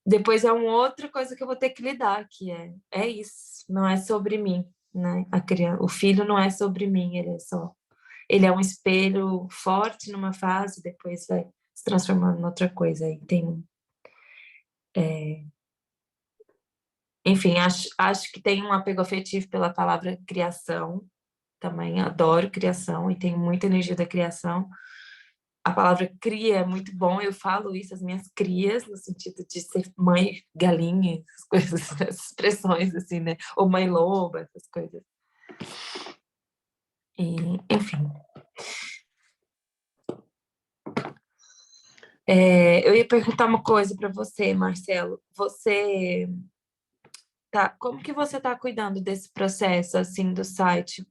depois é uma outra coisa que eu vou ter que lidar, que é isso, não é sobre mim, né? A criança, o filho não é sobre mim, ele é um espelho forte numa fase, depois vai se transformando em outra coisa. Aí tem, enfim, acho que tem um apego afetivo pela palavra criação, também adoro criação e tenho muita energia da criação. A palavra cria é muito bom, eu falo isso às minhas crias, no sentido de ser mãe galinha, essas coisas, essas expressões assim, né? Ou mãe loba, essas coisas. E, enfim. Eu ia perguntar uma coisa para você, Marcelo. Como que você está cuidando desse processo, assim, do site,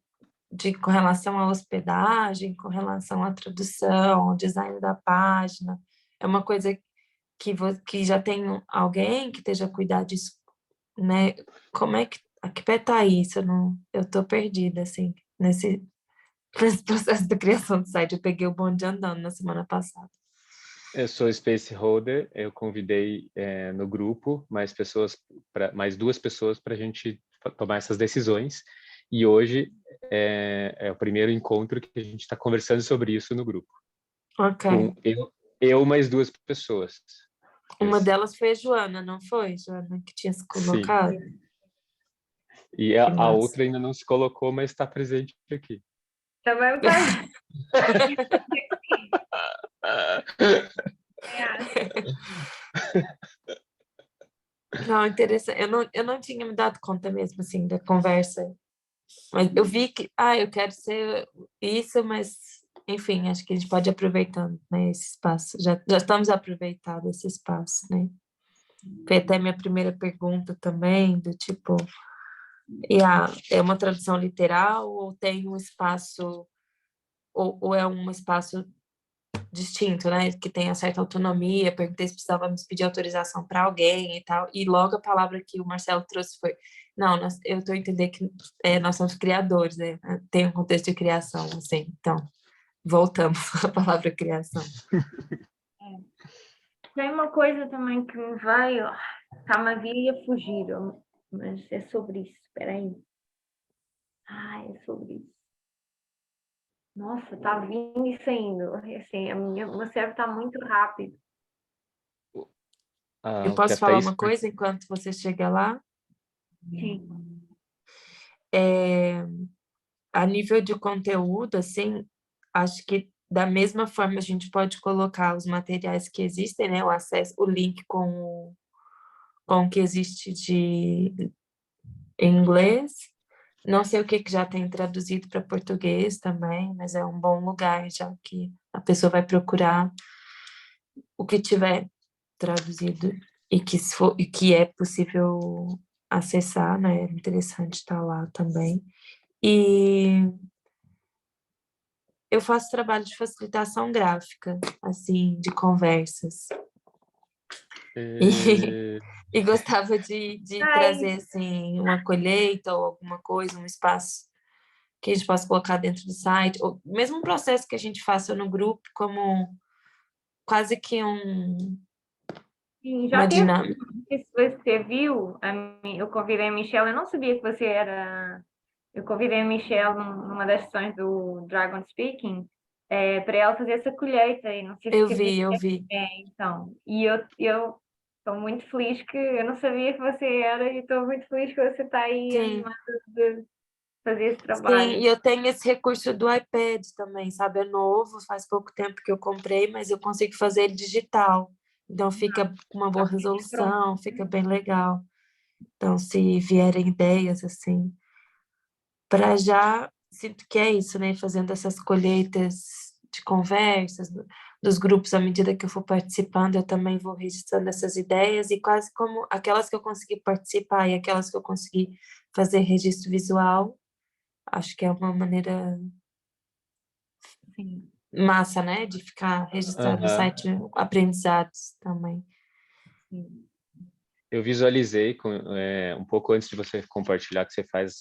com relação à hospedagem, com relação à tradução, ao design da página? É uma coisa que já tem alguém que esteja a cuidar disso, né? Como é a que pé tá isso? Eu tô perdida, assim, nesse processo da criação do site. Eu peguei o bonde andando na semana passada. Eu sou Space Holder, eu convidei no grupo mais duas pessoas para a gente tomar essas decisões, e hoje é o primeiro encontro que a gente está conversando sobre isso no grupo. Ok. Com eu mais duas pessoas. Uma delas foi a Joana, não foi, Joana, que tinha se colocado? Sim. E a outra ainda não se colocou, mas está presente aqui. Também faz. Não, interessante. Eu não tinha me dado conta mesmo, assim, da conversa. Mas eu vi que, eu quero ser isso, mas, enfim, acho que a gente pode ir aproveitando, né, esse espaço. Já estamos aproveitando esse espaço, né? Foi até minha primeira pergunta também, do tipo, é uma tradução literal ou tem um espaço, ou é um espaço distinto, né, que tenha certa autonomia? Perguntei se precisávamos pedir autorização para alguém e tal, e logo a palavra que o Marcelo trouxe foi, não, eu estou entendendo que nós somos criadores, né, tem um contexto de criação, assim, então, voltamos à palavra criação. Tem uma coisa também que me veio, está-me a vir e a fugir, mas é sobre isso, espera aí. É sobre isso. Nossa, está vindo e saindo. Assim, o meu cérebro está muito rápido. Eu posso falar uma coisa enquanto você chega lá? Sim. A nível de conteúdo, assim, acho que da mesma forma a gente pode colocar os materiais que existem, né, o acesso, o link com o que existe em inglês. Não sei o que já tem traduzido para português também, mas é um bom lugar, já que a pessoa vai procurar o que tiver traduzido e que é possível acessar, né? É interessante estar lá também. E eu faço trabalho de facilitação gráfica, assim, de conversas. É, E gostava de Ai, trazer, assim, uma colheita ou alguma coisa, um espaço que a gente possa colocar dentro do site, ou mesmo um processo que a gente faça no grupo, como quase que sim, já uma teve. dinâmica. Não sei se você viu, eu convidei a Michelle, eu não sabia que você era. Eu convidei a Michelle numa das sessões do Dragon Speaking, para ela fazer essa colheita, e não sei se você viu. Eu vi. Então, e eu estou muito feliz que eu não sabia que você era, e estou muito feliz que você está aí Sim, animada de fazer esse sim, trabalho. e eu tenho esse recurso do iPad também, sabe? É novo, faz pouco tempo que eu comprei, mas eu consigo fazer ele digital. Então fica com uma boa Já fiz pronto. resolução, fica bem legal. Então, se vierem ideias assim, para já, sinto que é isso, né? Fazendo essas colheitas de conversas dos grupos à medida que eu for participando, eu também vou registrando essas ideias e quase como aquelas que eu consegui participar e aquelas que eu consegui fazer registro visual, acho que é uma maneira Sim, massa, né? De ficar registrado no aham. site aprendizados também. sim. Eu visualizei um pouco antes de você compartilhar que você faz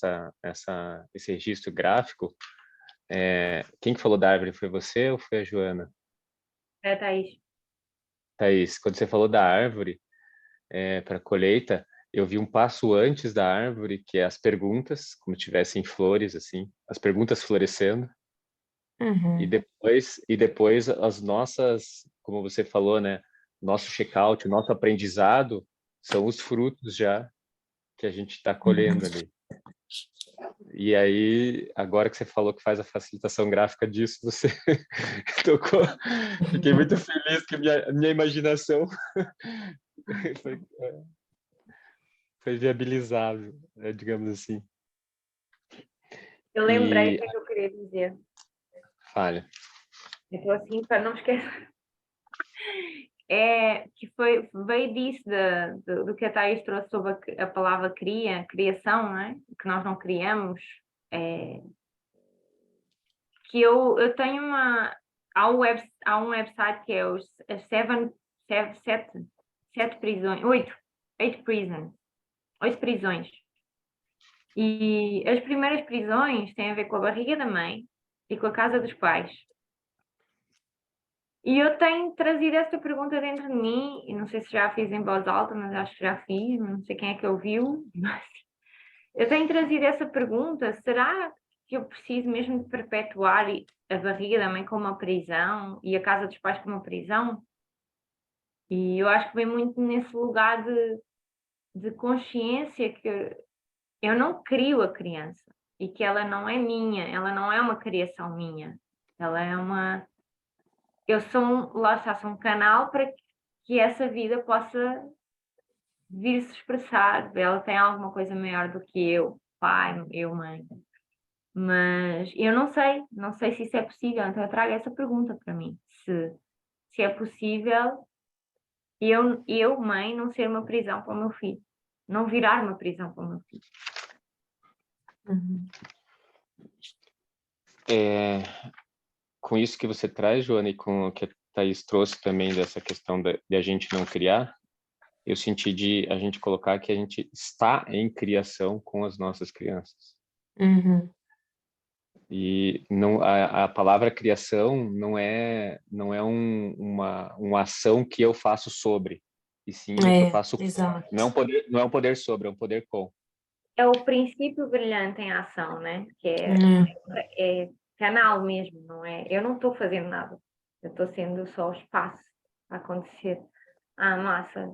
esse registro gráfico. Quem que falou da árvore? Foi você ou foi a Joana? Thaís. Thaís, quando você falou da árvore para colheita, eu vi um passo antes da árvore, que é as perguntas, como tivessem flores, assim, as perguntas florescendo, Uhum. e depois as nossas, como você falou, né? Nosso check-out, o nosso aprendizado são os frutos já que a gente está colhendo ali. E aí, agora que você falou que faz a facilitação gráfica disso, você tocou. Fiquei muito feliz que minha imaginação foi, foi viabilizável, né, digamos assim. Eu lembrei o E que é que eu queria dizer. falha. Eu estou assim para não esquecer. Veio disso do que a Thaís trouxe sobre a palavra criação, não é? Que nós não criamos. É, que eu tenho há um website que é as sete prisões, oito prisões. E as primeiras prisões têm a ver com a barriga da mãe e com a casa dos pais. E eu tenho trazido esta pergunta dentro de mim, e não sei se já fiz em voz alta, mas acho que já fiz, não sei quem é que ouviu, mas eu tenho trazido essa pergunta: será que eu preciso mesmo de perpetuar a barriga da mãe como uma prisão e a casa dos pais como uma prisão? E eu acho que vem muito nesse lugar de consciência que eu não crio a criança e que ela não é minha, ela não é uma criação minha, ela é uma. Eu sou lá está, sou um canal para que essa vida possa vir se expressar. Ela tem alguma coisa maior do que eu, pai, eu, mãe. Mas eu não sei se isso é possível, então eu trago essa pergunta para mim. Se é possível mãe, não ser uma prisão para o meu filho, não virar uma prisão para o meu filho. Uhum. Com isso que você traz, Joana, e com o que a Thaís trouxe também dessa questão de a gente não criar, eu senti de a gente colocar que a gente está em criação com as nossas crianças. Uhum. E não, a palavra criação não é uma ação que eu faço sobre, e sim o que eu É, faço com. exato. Não é um poder sobre, é um poder com. É o princípio brilhante em ação, né? Que É. é canal mesmo, não é? Eu não estou fazendo nada, eu estou sendo só o espaço a acontecer. Ah, massa,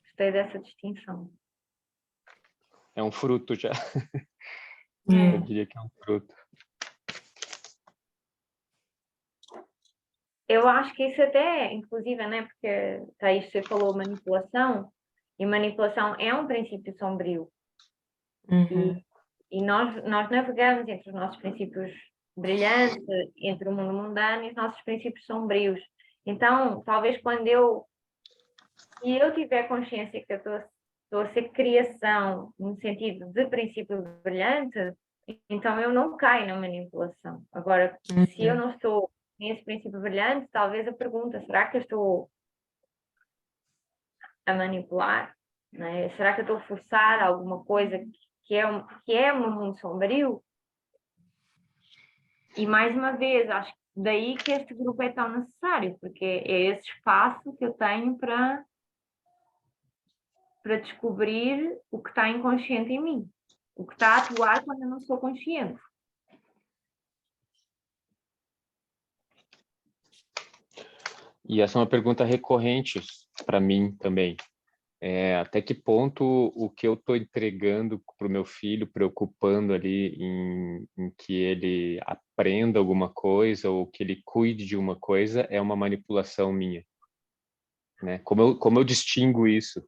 gostei dessa distinção. É um fruto já. Eu É. diria que é um fruto. Eu acho que isso até, inclusive, né? Porque Thaís, você falou manipulação, e manipulação é um princípio sombrio. E, Uhum. e nós navegamos entre os nossos princípios brilhantes, entre o mundo mundano e os nossos princípios sombrios. Então, talvez se eu tiver consciência que eu estou a ser criação no sentido de princípio brilhante, então eu não caio na manipulação. Agora, se eu Uhum. não estou nesse princípio brilhante, talvez a pergunta: será que eu estou a manipular? Né? Será que eu estou a forçar alguma coisa que é um mundo sombrio? E mais uma vez, acho que daí que este grupo é tão necessário, porque é esse espaço que eu tenho para descobrir o que está inconsciente em mim, o que está a atuar quando eu não sou consciente. E essa é uma pergunta recorrente para mim também. Até que ponto o que eu estou entregando para o meu filho, preocupando ali em que ele aprenda alguma coisa ou que ele cuide de uma coisa, é uma manipulação minha, né? Como eu distingo isso?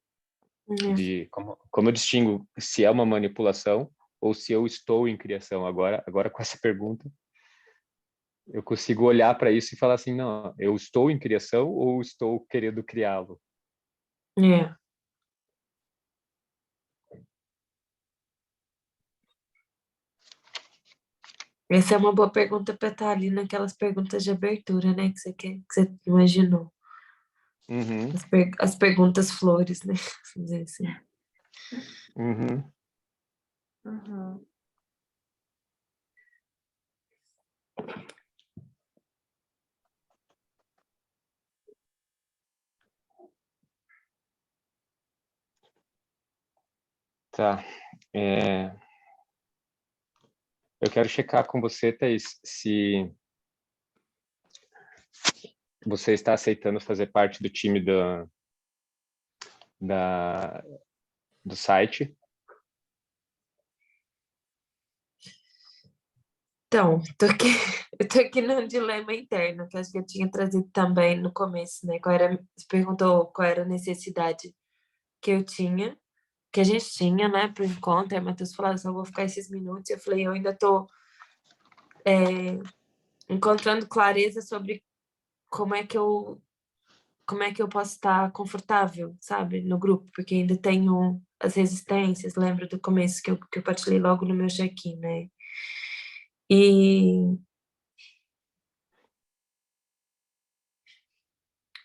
Como eu distingo se é uma manipulação ou se eu estou em criação? Agora com essa pergunta, eu consigo olhar para isso e falar assim, não, eu estou em criação ou estou querendo criá-lo? É. Essa é uma boa pergunta para estar ali naquelas perguntas de abertura, né? Que você imaginou. Uhum, As perguntas flores, né? Vamos dizer assim. uhum. Uhum. Tá. Eu quero checar com você, Thaís, se você está aceitando fazer parte do time da, do site. Então, eu tô aqui num dilema interno, que acho que eu tinha trazido também no começo, né? Você perguntou qual era a necessidade que eu tinha, que a gente tinha, né, pro encontro. Aí o Matheus falou, só vou ficar esses minutos. Eu falei, eu ainda tô encontrando clareza sobre como é que eu posso estar confortável, sabe, no grupo, porque ainda tenho as resistências, lembro do começo que eu partilhei logo no meu check-in, né? E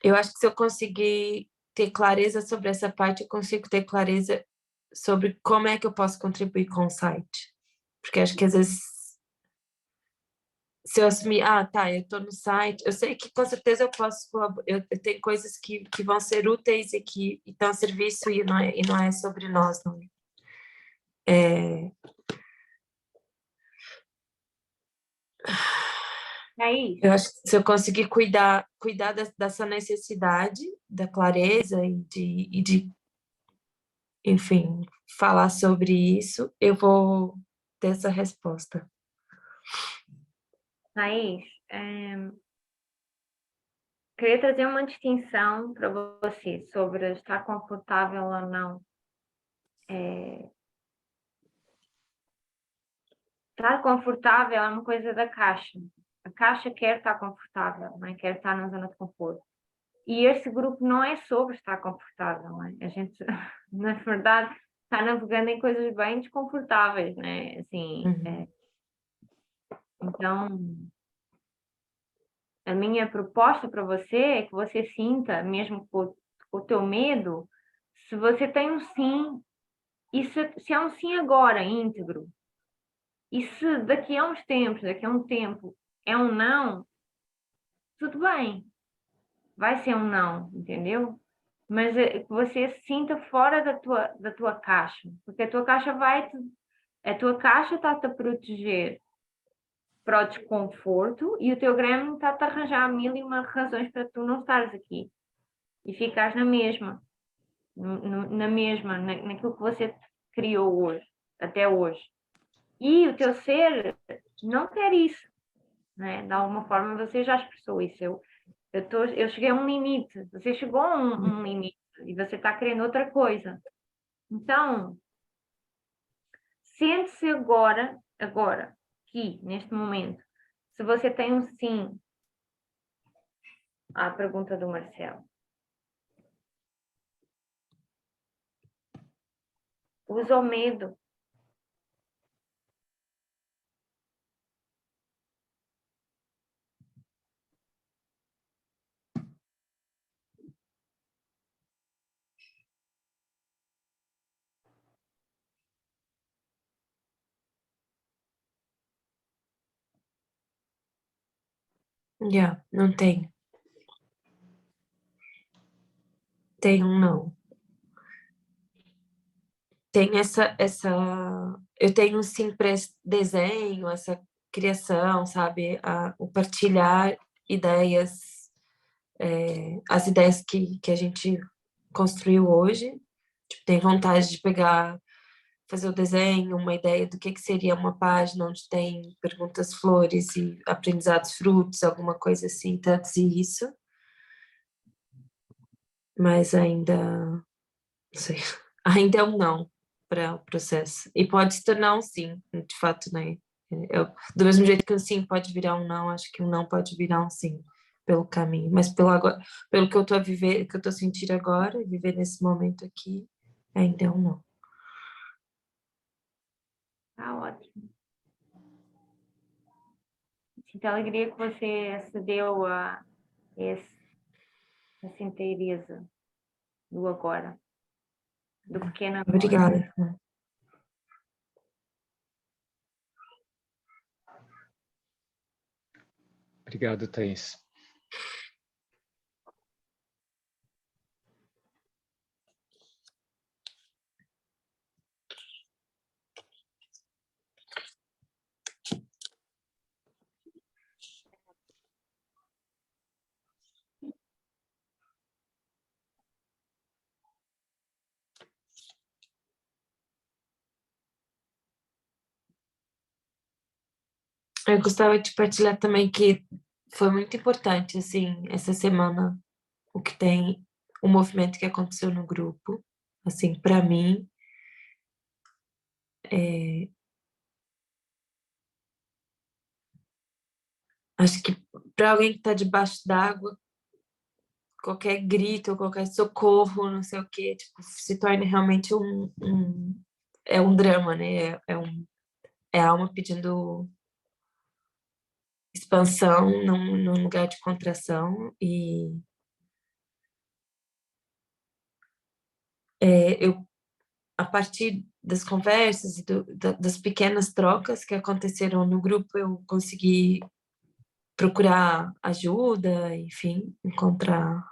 eu acho que se eu conseguir ter clareza sobre essa parte, eu consigo ter clareza sobre como é que eu posso contribuir com o site. Porque acho que às vezes, se eu assumir, tá, eu tô no site, eu sei que com certeza eu posso, eu tenho coisas que vão ser úteis e que estão a serviço e não é sobre nós, não é? É isso. Eu acho que se eu conseguir cuidar dessa necessidade, da clareza e de, enfim, falar sobre isso, eu vou ter essa resposta. Thaís, queria trazer uma distinção para você sobre estar confortável ou não. Estar confortável é uma coisa da caixa. A caixa quer estar confortável, não é? Quer estar na zona de conforto. E este grupo não é sobre estar confortável, não é? A gente, na verdade, está navegando em coisas bem desconfortáveis, né? Assim, Uhum. então, a minha proposta para você é que você sinta, mesmo com o teu medo, se você tem um sim, e se é um sim agora, íntegro, e se daqui a uns tempos, daqui a um tempo, é um não, tudo bem, vai ser um não, entendeu? Mas que você se sinta fora da tua caixa, porque a tua caixa a tua caixa está-te a proteger para o desconforto e o teu gremlin está-te a arranjar mil e uma razões para tu não estares aqui e ficares na mesma, naquilo que você criou hoje, até hoje. E o teu ser não quer isso, né? De alguma forma você já expressou isso. Eu cheguei a um limite, você chegou a um limite e você está querendo outra coisa. Então, sente-se agora, aqui, neste momento, se você tem um sim à pergunta do Marcelo. Usa o medo. Yeah, não tem. Tem um não. Tem eu tenho sim para esse desenho, essa criação, sabe? O partilhar ideias, as ideias que a gente construiu hoje. Tipo, tem vontade de pegar, fazer o desenho, uma ideia do que seria uma página onde tem perguntas, flores e aprendizados, frutos, alguma coisa assim, traduzir isso. Mas ainda, não sei, ainda é um não para o processo. E pode se tornar um sim, de fato, né? Do mesmo jeito que um sim pode virar um não, acho que um não pode virar um sim pelo caminho. Mas pelo que eu tô a viver, que eu tô sentindo agora, viver nesse momento aqui, ainda é um não. Tá ótimo. Sinto alegria que você cedeu a essa inteireza do agora, do pequeno agora. Obrigada. Obrigado, Thaís. Eu gostava de partilhar também que foi muito importante, assim, essa semana, o movimento que aconteceu no grupo, assim, para mim, acho que para alguém que está debaixo d'água, qualquer grito, qualquer socorro, não sei o quê, tipo, se torna realmente é um drama, né? É a alma pedindo expansão num lugar de contração e eu a partir das conversas e das pequenas trocas que aconteceram no grupo, eu consegui procurar ajuda, enfim, encontrar.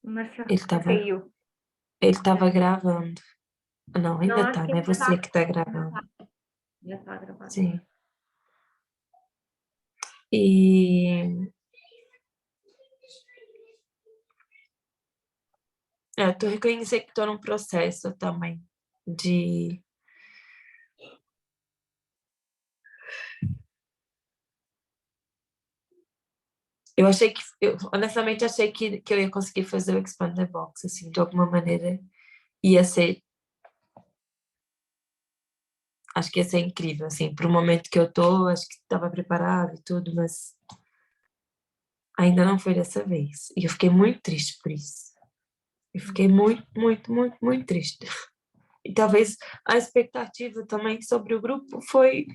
Marcelo Ele estava caiu. ele tava gravando. Não, Não, ainda acho tá, que né? ainda Você está. que tá gravando. Já está gravado. Sim. E eu tô reconhecendo que tô num processo também de. Eu honestamente achei que eu ia conseguir fazer o Expand the Box, assim, de alguma maneira ia ser, acho que ia ser incrível, assim, pro momento que eu tô, acho que estava preparado e tudo, mas ainda não foi dessa vez. E eu fiquei muito triste por isso. Eu fiquei muito, muito, muito, muito triste. E talvez a expectativa também sobre o grupo foi,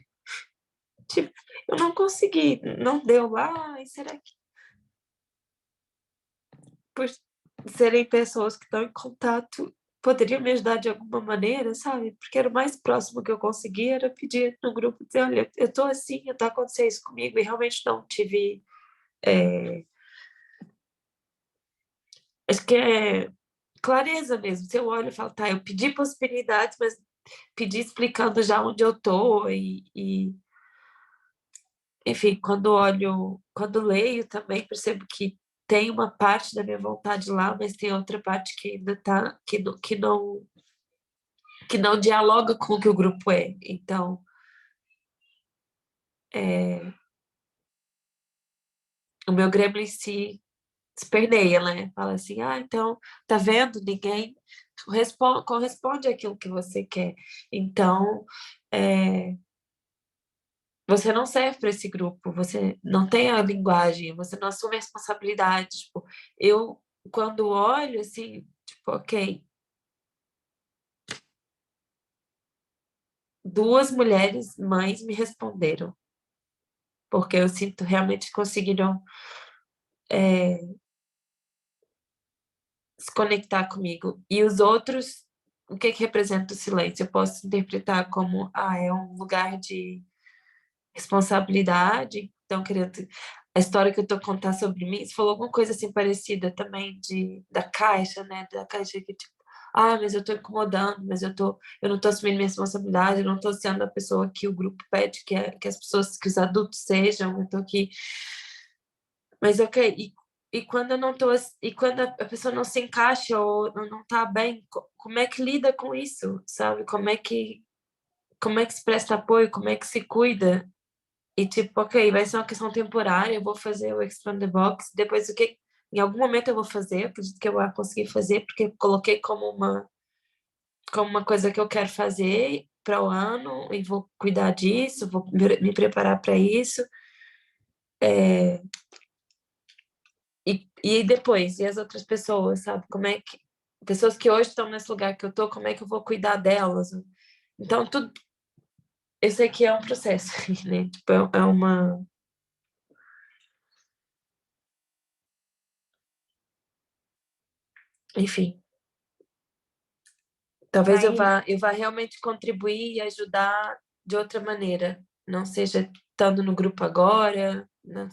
tipo, eu não consegui, não deu lá, e será que por serem pessoas que estão em contato, poderia me ajudar de alguma maneira, sabe? Porque era o mais próximo que eu conseguia, era pedir no grupo, dizer, olha, eu tô assim, tá acontecendo isso comigo, e realmente não tive, acho que é clareza mesmo, se eu olho e falo, tá, eu pedi possibilidades, mas pedi explicando já onde eu tô, enfim, quando leio também percebo que tem uma parte da minha vontade lá, mas tem outra parte que ainda tá, que não dialoga com o que o grupo é. Então, o meu gremlin se esperneia, né? Fala assim, então, tá vendo? Ninguém corresponde àquilo que você quer. Então, você não serve para esse grupo, você não tem a linguagem, você não assume a responsabilidade. Tipo, eu, quando olho, assim, tipo, ok, duas mulheres mães me responderam, porque eu sinto realmente que conseguiram se conectar comigo. E os outros, o que representa o silêncio? Eu posso interpretar como, é um lugar de responsabilidade, estão querendo... A história que eu tô contando sobre mim, você falou alguma coisa assim parecida também da caixa, né? Da caixa que tipo, mas eu tô incomodando, mas eu não tô assumindo minha responsabilidade, eu não tô sendo a pessoa que o grupo pede que as pessoas, que os adultos sejam, eu tô aqui. Mas ok, e quando eu não tô, e quando a pessoa não se encaixa ou não tá bem, como é que lida com isso, sabe? Como é que se presta apoio, como é que se cuida? E tipo, ok, vai ser uma questão temporária, eu vou fazer o Expand the Box, depois o que em algum momento eu vou fazer, acredito que eu vou conseguir fazer, porque eu coloquei como uma coisa que eu quero fazer para o ano e vou cuidar disso, vou me preparar para isso. E depois, e as outras pessoas, sabe? Como é que pessoas que hoje estão nesse lugar que eu tô, como é que eu vou cuidar delas? Então, tudo, eu sei que é um processo, né? Tipo, é uma... Enfim, talvez Daí, eu vá realmente contribuir e ajudar de outra maneira. Não seja estando no grupo agora, não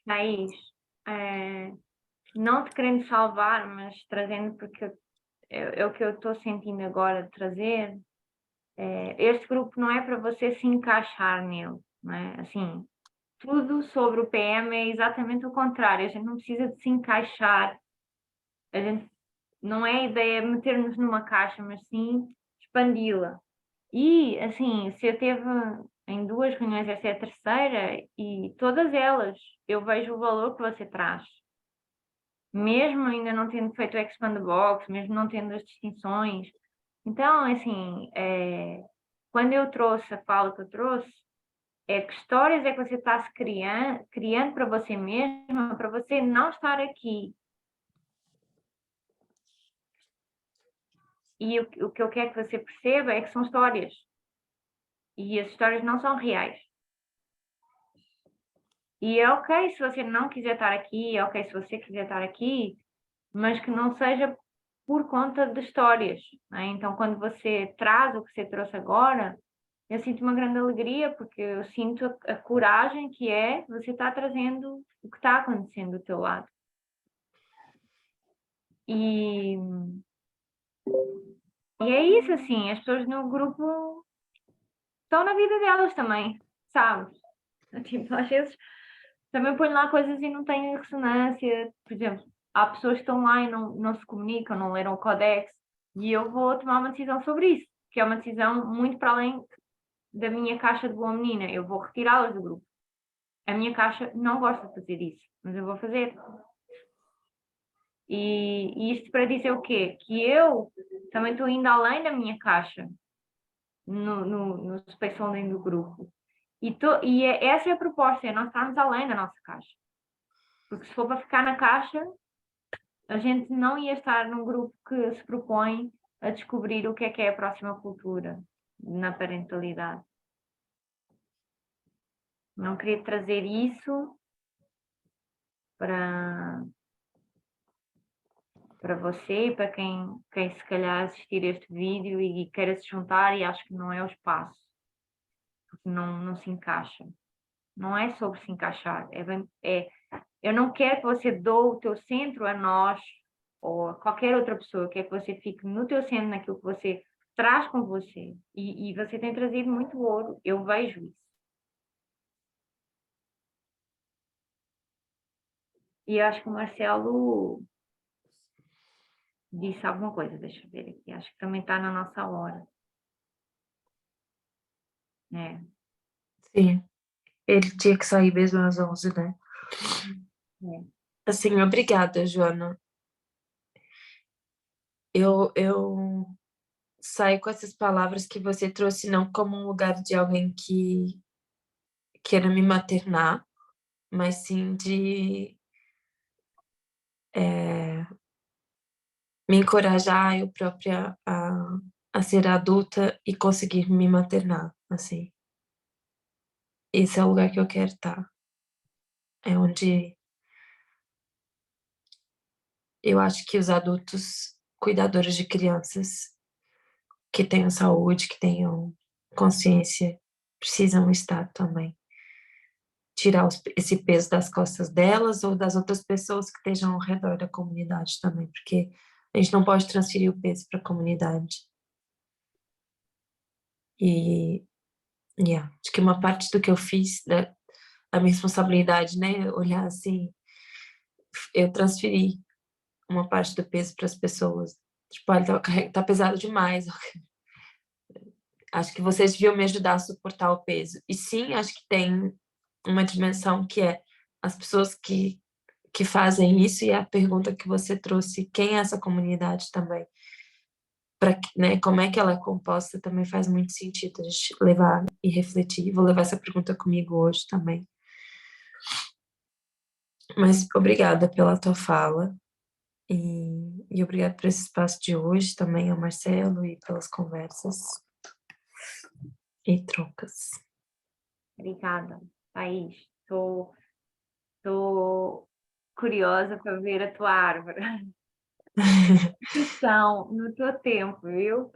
Thaís, não te querendo salvar, mas trazendo, porque é o que eu estou sentindo agora de trazer. Este grupo não é para você se encaixar nele, não é? Assim, tudo sobre o PM é exatamente o contrário. A gente não precisa de se encaixar. A gente não é a ideia meter-nos numa caixa, mas sim expandi-la. E, assim, se eu teve em 2 reuniões, esta é a terceira, e todas elas eu vejo o valor que você traz. Mesmo ainda não tendo feito o Expand the Box, mesmo não tendo as distinções. Então, assim, quando eu trouxe a fala que eu trouxe, que histórias é que você está se criando para você mesma, para você não estar aqui. E o que eu quero que você perceba é que são histórias. E as histórias não são reais. E é ok se você não quiser estar aqui, é ok se você quiser estar aqui, mas que não seja por conta de histórias, né? Então, quando você traz o que você trouxe agora, eu sinto uma grande alegria, porque eu sinto a coragem que é você estar trazendo o que está acontecendo do teu lado. E, e é isso, assim, as pessoas no grupo estão na vida delas também, sabe? Tipo, às vezes também ponho lá coisas e não têm ressonância. Por exemplo, há pessoas que estão lá e não se comunicam, não leram o Codex, e eu vou tomar uma decisão sobre isso, que é uma decisão muito para além da minha caixa de boa menina. Eu vou retirá-las do grupo. A minha caixa não gosta de fazer isso, mas eu vou fazer. E isto para dizer o quê? Que eu também estou indo além da minha caixa no Space Holding do grupo. Essa é a proposta, é nós estarmos além da nossa caixa. Porque se for para ficar na caixa, a gente não ia estar num grupo que se propõe a descobrir o que é a próxima cultura na parentalidade. Não queria trazer isso para você e para quem se calhar assistir este vídeo e queira se juntar e acho que não é o espaço, porque não se encaixa. Não é sobre se encaixar, eu não quero que você doe o teu centro a nós ou a qualquer outra pessoa, quero que você fique no teu centro, naquilo que você traz com você. E você tem trazido muito ouro, eu vejo isso. E eu acho que o Marcelo disse alguma coisa, deixa eu ver aqui, acho que também está na nossa hora. É. Sim, ele tinha que sair mesmo às 11, né? É. Assim, obrigada, Joana. Eu saio com essas palavras que você trouxe não como um lugar de alguém que queira me maternar, mas sim de me encorajar eu própria a ser adulta e conseguir me maternar, assim. Esse é o lugar que eu quero estar. É onde eu acho que os adultos cuidadores de crianças que tenham saúde, que tenham consciência, precisam estar também. Tirar esse peso das costas delas ou das outras pessoas que estejam ao redor da comunidade também, porque a gente não pode transferir o peso para a comunidade. E acho que uma parte do que eu fiz, a minha responsabilidade, né, olhar assim, eu transferi uma parte do peso para as pessoas. Tipo, olha, tá pesado demais. Acho que vocês deviam me ajudar a suportar o peso. E sim, acho que tem uma dimensão que é as pessoas que fazem isso, e a pergunta que você trouxe, quem é essa comunidade também? Né, como é que ela é composta também faz muito sentido a gente levar e refletir. Vou levar essa pergunta comigo hoje também. Mas obrigada pela tua fala e obrigada por esse espaço de hoje também ao Marcelo e pelas conversas e trocas. Obrigada, Thaís. Estou curiosa para ver a tua árvore. São no teu tempo, viu?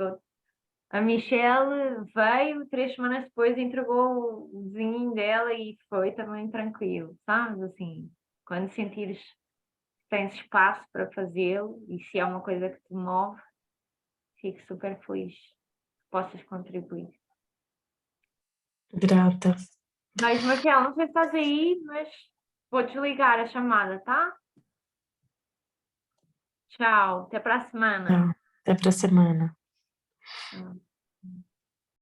A Michelle veio, 3 semanas depois entregou o desenho dela e foi também tranquilo, sabes? Assim, quando sentires que tens espaço para fazê-lo e se é uma coisa que te move, fico super feliz que possas contribuir. Grata. Mas, Marcelo, não sei se estás aí, mas vou desligar a chamada, tá? Tchau, até para a semana. Até para a semana. Tchau.